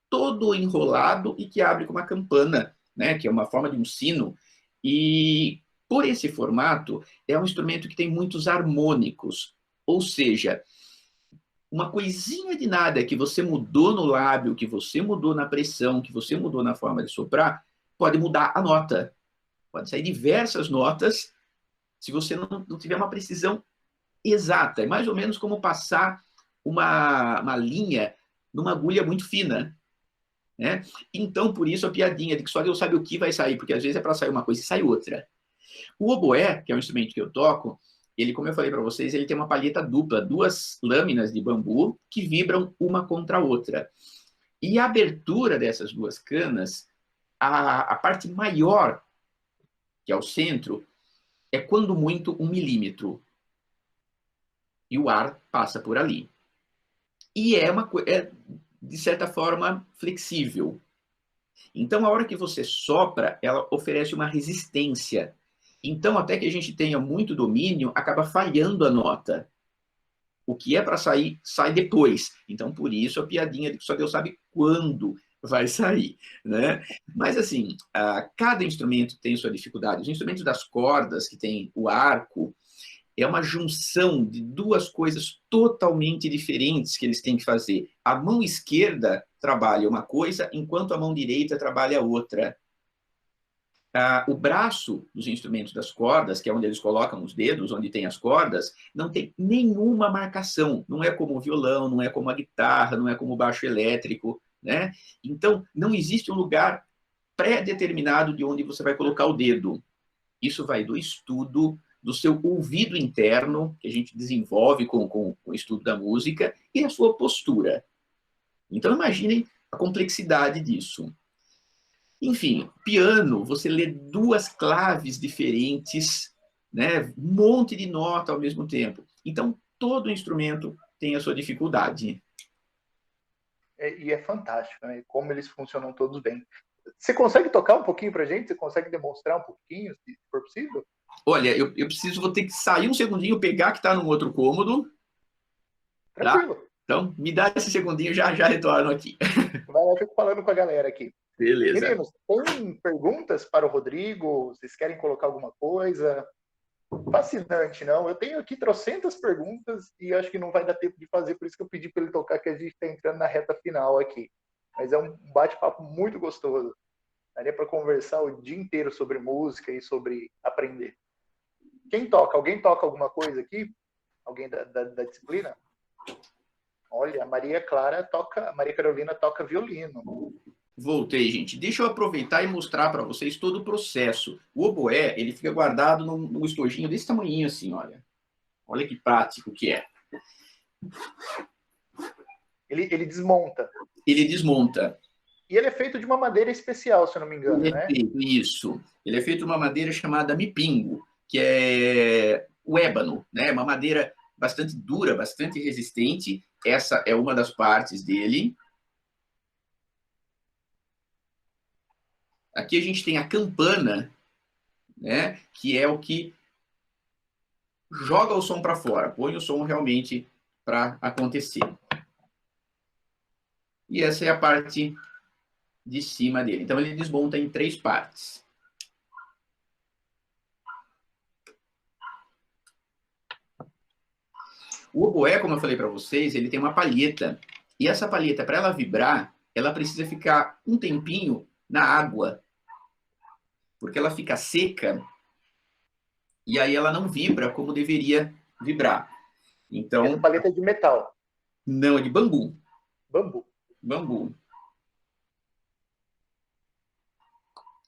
todo enrolado e que abre com uma campana, né, que é uma forma de um sino. E por esse formato, é um instrumento que tem muitos harmônicos, ou seja, uma coisinha de nada que você mudou no lábio, que você mudou na pressão, que você mudou na forma de soprar, pode mudar a nota. Pode sair diversas notas se você não tiver uma precisão exata. É mais ou menos como passar uma linha numa agulha muito fina. Né? Então, por isso, a piadinha de que só Deus sabe o que vai sair, porque às vezes é para sair uma coisa e sai outra. O oboé, que é um instrumento que eu toco, ele, como eu falei para vocês, ele tem uma palheta dupla, duas lâminas de bambu que vibram uma contra a outra. E a abertura dessas duas canas, a parte maior, que é o centro, é quando muito 1 milímetro. E o ar passa por ali. E é de certa forma, flexível. Então, a hora que você sopra, ela oferece uma resistência. Então, até que a gente tenha muito domínio, acaba falhando a nota. O que é para sair, sai depois. Então, por isso, a piadinha de que só Deus sabe quando vai sair. Né? Mas, assim, cada instrumento tem sua dificuldade. Os instrumentos das cordas, que tem o arco, é uma junção de duas coisas totalmente diferentes que eles têm que fazer. A mão esquerda trabalha uma coisa, enquanto a mão direita trabalha outra. O braço dos instrumentos das cordas, que é onde eles colocam os dedos, onde tem as cordas, não tem nenhuma marcação. Não é como o violão, não é como a guitarra, não é como o baixo elétrico. Né? Então, não existe um lugar pré-determinado de onde você vai colocar o dedo. Isso vai do estudo do seu ouvido interno, que a gente desenvolve com o estudo da música, e a sua postura. Então, imaginem a complexidade disso. Enfim, piano, você lê duas claves diferentes, né? Um monte de nota ao mesmo tempo. Então, todo instrumento tem a sua dificuldade. E é fantástico, né? Como eles funcionam todos bem. Você consegue tocar um pouquinho pra gente? Você consegue demonstrar um pouquinho, se for possível? Olha, eu vou ter que sair um segundinho, pegar que está num outro cômodo. Tranquilo. Tá? Então, me dá esse segundinho, já retorno aqui. Vai lá, eu fico falando com a galera aqui. Beleza. Meninos, tem perguntas para o Rodrigo? Vocês querem colocar alguma coisa? Fascinante, não? Eu tenho aqui trocentas perguntas e acho que não vai dar tempo de fazer, por isso que eu pedi para ele tocar, que a gente está entrando na reta final aqui. Mas é um bate-papo muito gostoso. Daria para conversar o dia inteiro sobre música e sobre aprender. Quem toca? Alguém toca alguma coisa aqui? Alguém da disciplina? Olha, a Maria Carolina toca violino. Voltei, gente. Deixa eu aproveitar e mostrar para vocês todo o processo. O oboé, ele fica guardado num estojinho desse tamanhinho assim, olha. Olha que prático que é. Ele desmonta. Ele desmonta. E ele é feito de uma madeira especial, se eu não me engano, né? Isso. Ele é feito de uma madeira chamada mipingo, que é o ébano, né? Uma madeira bastante dura, bastante resistente. Essa é uma das partes dele. Aqui a gente tem a campana, né? Que é o que joga o som para fora, põe o som realmente para acontecer. E essa é a parte de cima dele. Então, ele desmonta em 3 partes. O oboé, como eu falei para vocês, ele tem uma palheta. E essa palheta, para ela vibrar, ela precisa ficar um tempinho na água. Porque ela fica seca e aí ela não vibra como deveria vibrar. Então, essa palheta é de metal. Não, é de bambu. Bambu. Bambu.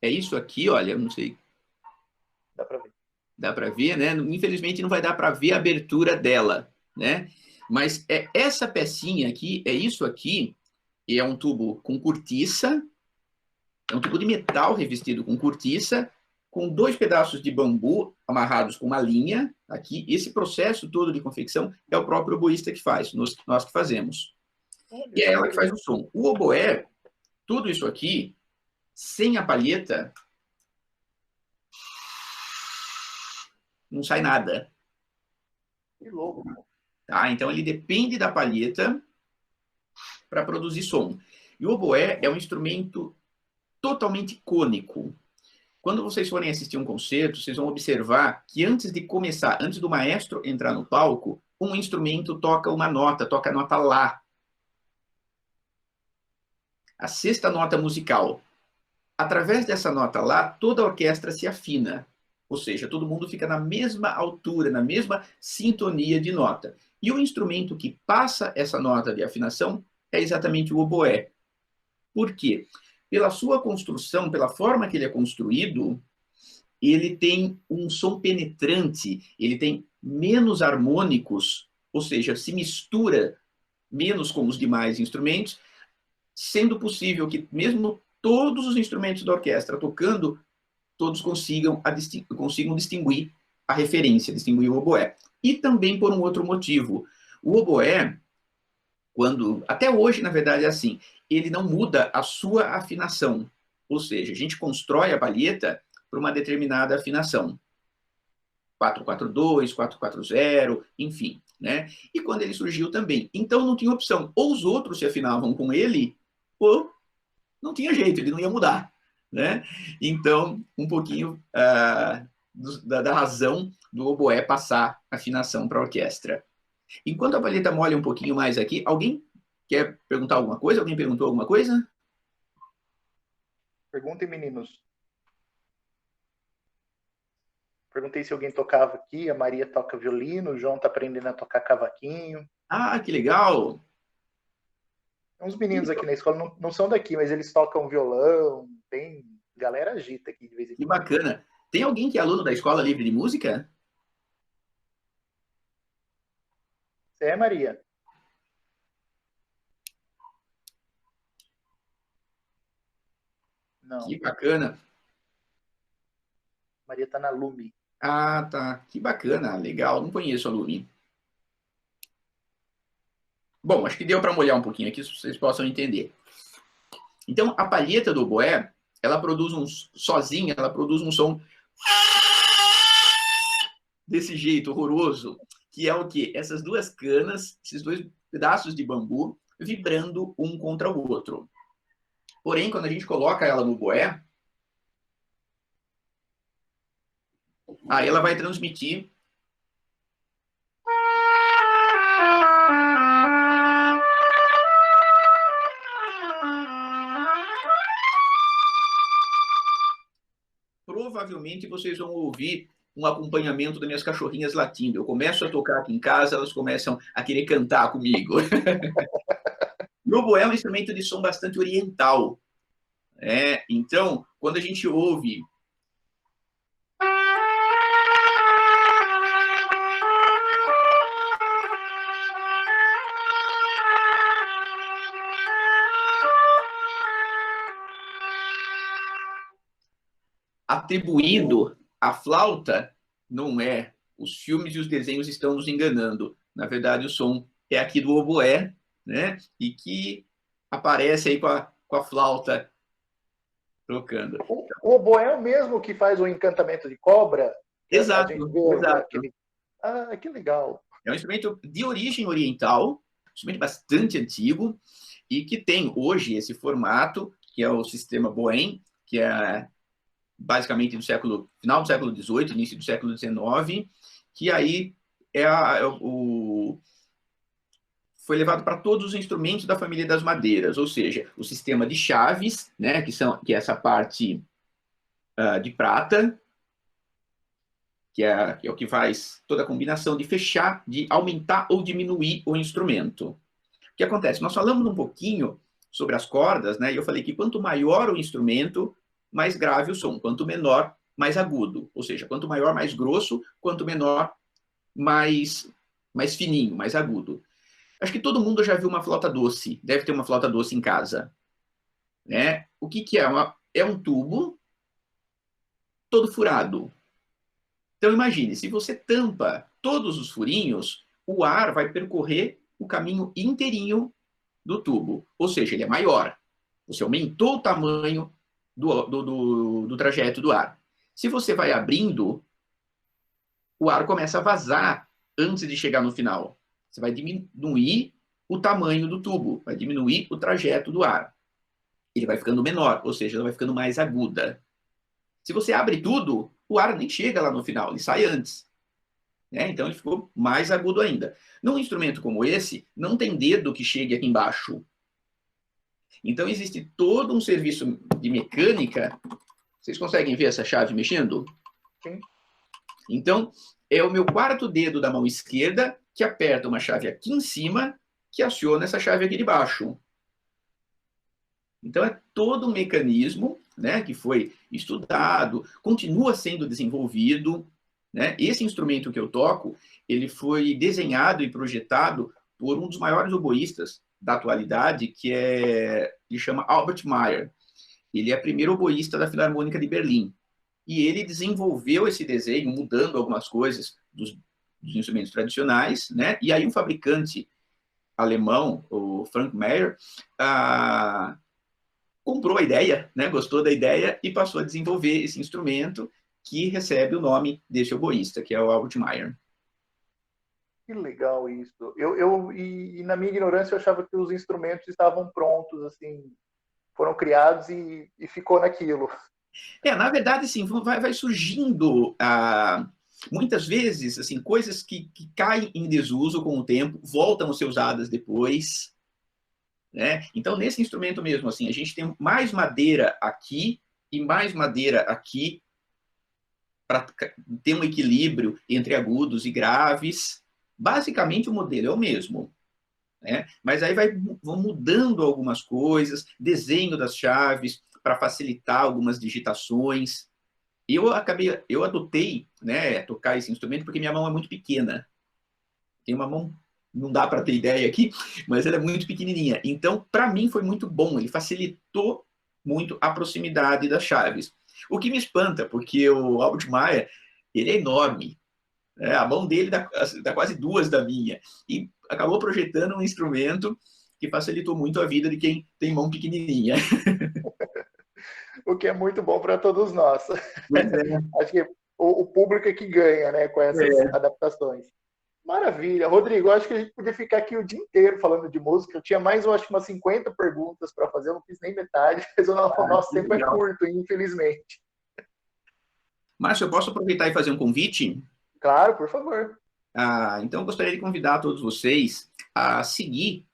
É isso aqui, olha, não sei. Dá para ver. Dá para ver, né? Infelizmente não vai dar para ver a abertura dela, né? Mas é essa pecinha aqui, é isso aqui, e é um tubo com cortiça, é um tubo de metal revestido com cortiça, com 2 pedaços de bambu amarrados com uma linha aqui. Esse processo todo de confecção é o próprio oboísta que faz, nós que fazemos. E é ela que faz o som. O oboé, tudo isso aqui, sem a palheta, não sai nada. Que louco. Tá? Então, ele depende da palheta para produzir som. E o oboé é um instrumento totalmente cônico. Quando vocês forem assistir um concerto, vocês vão observar que antes de começar, antes do maestro entrar no palco, um instrumento toca uma nota, toca a nota Lá. A sexta nota musical. Através dessa nota Lá, toda a orquestra se afina. Ou seja, todo mundo fica na mesma altura, na mesma sintonia de nota. E o instrumento que passa essa nota de afinação é exatamente o oboé. Por quê? Pela sua construção, pela forma que ele é construído, ele tem um som penetrante, ele tem menos harmônicos, ou seja, se mistura menos com os demais instrumentos, sendo possível que mesmo todos os instrumentos da orquestra tocando, todos consigam distinguir a referência, distinguir o oboé. E também por um outro motivo. O oboé, até hoje, na verdade, é assim, ele não muda a sua afinação. Ou seja, a gente constrói a palheta para uma determinada afinação. 442, 440, enfim. Né? E quando ele surgiu também. Então não tinha opção. Ou os outros se afinavam com ele, ou não tinha jeito, ele não ia mudar. Né? Então, um pouquinho da razão do oboé passar afinação para a orquestra. Enquanto a palheta molha um pouquinho mais aqui, alguém quer perguntar alguma coisa? Alguém perguntou alguma coisa? Perguntem, meninos. Perguntei se alguém tocava aqui. A Maria toca violino, o João está aprendendo a tocar cavaquinho. Ah, que legal! Uns meninos aqui na escola não são daqui, mas eles tocam violão. Tem galera agita aqui de vez em quando. Que bacana. Tem alguém que é aluno da Escola Livre de Música? Você é, Maria? Não. Que bacana. Maria está na Lume. Ah, tá. Que bacana. Legal. Não conheço a Lume. Bom, acho que deu para molhar um pouquinho aqui, se vocês possam entender. Então, a palheta do oboé, ela produz sozinha, ela produz um som desse jeito horroroso, que é o quê? Essas duas canas, esses 2 pedaços de bambu, vibrando um contra o outro. Porém, quando a gente coloca ela no oboé, aí ela vai transmitir provavelmente vocês vão ouvir um acompanhamento das minhas cachorrinhas latindo. Eu começo a tocar aqui em casa, elas começam a querer cantar comigo. O oboé é um instrumento de som bastante oriental. Então, quando a gente ouve atribuído à flauta, não é. Os filmes e os desenhos estão nos enganando. Na verdade, o som é aqui do oboé, né? E que aparece aí com a flauta tocando. O oboé é o mesmo que faz o encantamento de cobra? Exato, exato. Aquele... Ah, que legal. É um instrumento de origem oriental, um instrumento bastante antigo, e que tem hoje esse formato, que é o sistema Bohem, que é basicamente do final do século XVIII, início do século XIX, que aí foi levado para todos os instrumentos da família das madeiras, ou seja, o sistema de chaves, né, que é essa parte de prata, que é o que faz toda a combinação de fechar, de aumentar ou diminuir o instrumento. O que acontece? Nós falamos um pouquinho sobre as cordas, né, e eu falei que quanto maior o instrumento, mais grave o som, quanto menor, mais agudo. Ou seja, quanto maior, mais grosso, quanto menor, mais fininho, mais agudo. Acho que todo mundo já viu uma flauta doce, deve ter uma flauta doce em casa. Né? O que é? É um tubo todo furado. Então, imagine, se você tampa todos os furinhos, o ar vai percorrer o caminho inteirinho do tubo. Ou seja, ele é maior. Você aumentou o tamanho do trajeto do ar. Se você vai abrindo, o ar começa a vazar antes de chegar no final. Você vai diminuir o tamanho do tubo, vai diminuir o trajeto do ar. Ele vai ficando menor, ou seja, ela vai ficando mais aguda. Se você abre tudo, o ar nem chega lá no final, ele sai antes. Então ele ficou mais agudo ainda. Num instrumento como esse, não tem dedo que chegue aqui embaixo. Então existe todo um serviço de mecânica. Vocês conseguem ver essa chave mexendo? Sim. Então, é o meu quarto dedo da mão esquerda que aperta uma chave aqui em cima que aciona essa chave aqui de baixo. Então, é todo um mecanismo, né, que foi estudado, continua sendo desenvolvido. Né? Esse instrumento que eu toco, ele foi desenhado e projetado por um dos maiores oboístas da atualidade, ele chama Albert Mayer. Ele é o primeiro oboísta da Filarmônica de Berlim. E ele desenvolveu esse desenho, mudando algumas coisas dos instrumentos tradicionais, né? E aí um fabricante alemão, o Frank Mayer, comprou a ideia, né? Gostou da ideia e passou a desenvolver esse instrumento que recebe o nome desse oboísta, que é o Albert Mayer. Que legal isso. E na minha ignorância eu achava que os instrumentos estavam prontos, assim, foram criados e ficou naquilo. Na verdade, sim, vai surgindo muitas vezes assim coisas que caem em desuso com o tempo, voltam a ser usadas depois. Né? Então, nesse instrumento mesmo, assim, a gente tem mais madeira aqui e mais madeira aqui para ter um equilíbrio entre agudos e graves. Basicamente, o modelo é o mesmo. Né? Mas aí vão mudando algumas coisas, desenho das chaves para facilitar algumas digitações. Eu adotei, né, tocar esse instrumento porque minha mão é muito pequena. Tem uma mão, não dá para ter ideia aqui, mas ela é muito pequenininha. Então, para mim foi muito bom. Ele facilitou muito a proximidade das chaves. O que me espanta, porque o Albert Mayer, ele é enorme. Né? A mão dele dá quase duas da minha. E acabou projetando um instrumento que facilitou muito a vida de quem tem mão pequenininha. O que é muito bom para todos nós. Pois é. Acho que o público é que ganha, né, com essas adaptações. Maravilha. Rodrigo, acho que a gente podia ficar aqui o dia inteiro falando de música. Eu tinha mais, eu acho, umas 50 perguntas para fazer, eu não fiz nem metade, mas o nosso tempo legal. É curto, infelizmente. Márcio, eu posso aproveitar e fazer um convite? Claro, por favor. Então, eu gostaria de convidar todos vocês a seguir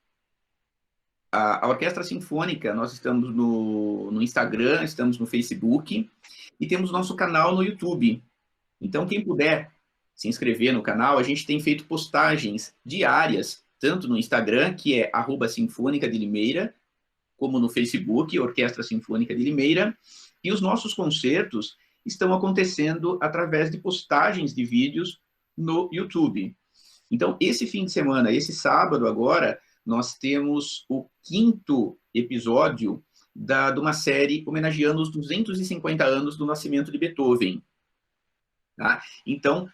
a Orquestra Sinfônica. Nós estamos no Instagram, estamos no Facebook e temos nosso canal no YouTube. Então, quem puder se inscrever no canal, a gente tem feito postagens diárias, tanto no Instagram, que é @Sinfônica de Limeira, como no Facebook, Orquestra Sinfônica de Limeira, e os nossos concertos estão acontecendo através de postagens de vídeos no YouTube. Então, esse fim de semana, esse sábado agora, nós temos o 5º episódio de uma série homenageando os 250 anos do nascimento de Beethoven. Tá? Então,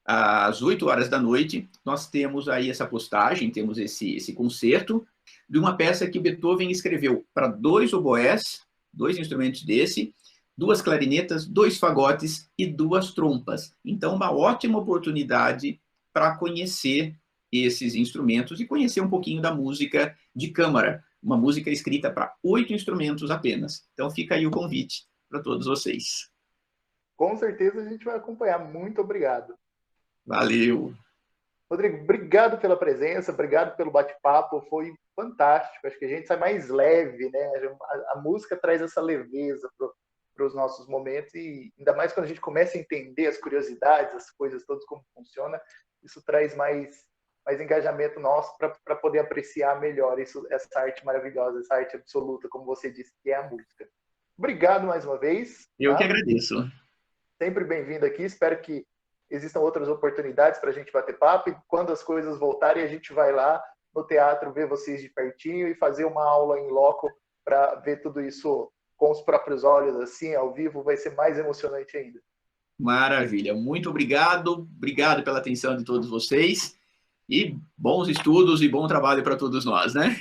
às 8 horas da noite, nós temos aí essa postagem, temos esse concerto de uma peça que Beethoven escreveu para 2 oboés, 2 instrumentos desse, 2 clarinetas, 2 fagotes e 2 trompas. Então, uma ótima oportunidade para conhecer esses instrumentos e conhecer um pouquinho da música de câmara, uma música escrita para 8 instrumentos apenas. Então, fica aí o convite para todos vocês. Com certeza a gente vai acompanhar. Muito obrigado. Valeu. Rodrigo, obrigado pela presença, obrigado pelo bate-papo, foi fantástico. Acho que a gente sai mais leve, né? A música traz essa leveza para os nossos momentos e ainda mais quando a gente começa a entender as curiosidades, as coisas todas, como funciona, isso traz mais engajamento nosso para poder apreciar melhor essa arte maravilhosa, essa arte absoluta, como você disse, que é a música. Obrigado mais uma vez. Eu que agradeço. Sempre bem-vindo aqui, espero que existam outras oportunidades para a gente bater papo e quando as coisas voltarem a gente vai lá no teatro ver vocês de pertinho e fazer uma aula em loco para ver tudo isso com os próprios olhos, assim, ao vivo, vai ser mais emocionante ainda. Maravilha, muito obrigado pela atenção de todos vocês, e bons estudos e bom trabalho para todos nós, né?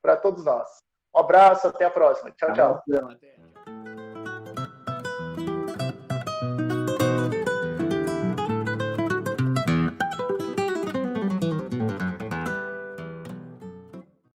Para todos nós. Um abraço, até a próxima. Tchau, tchau. Até.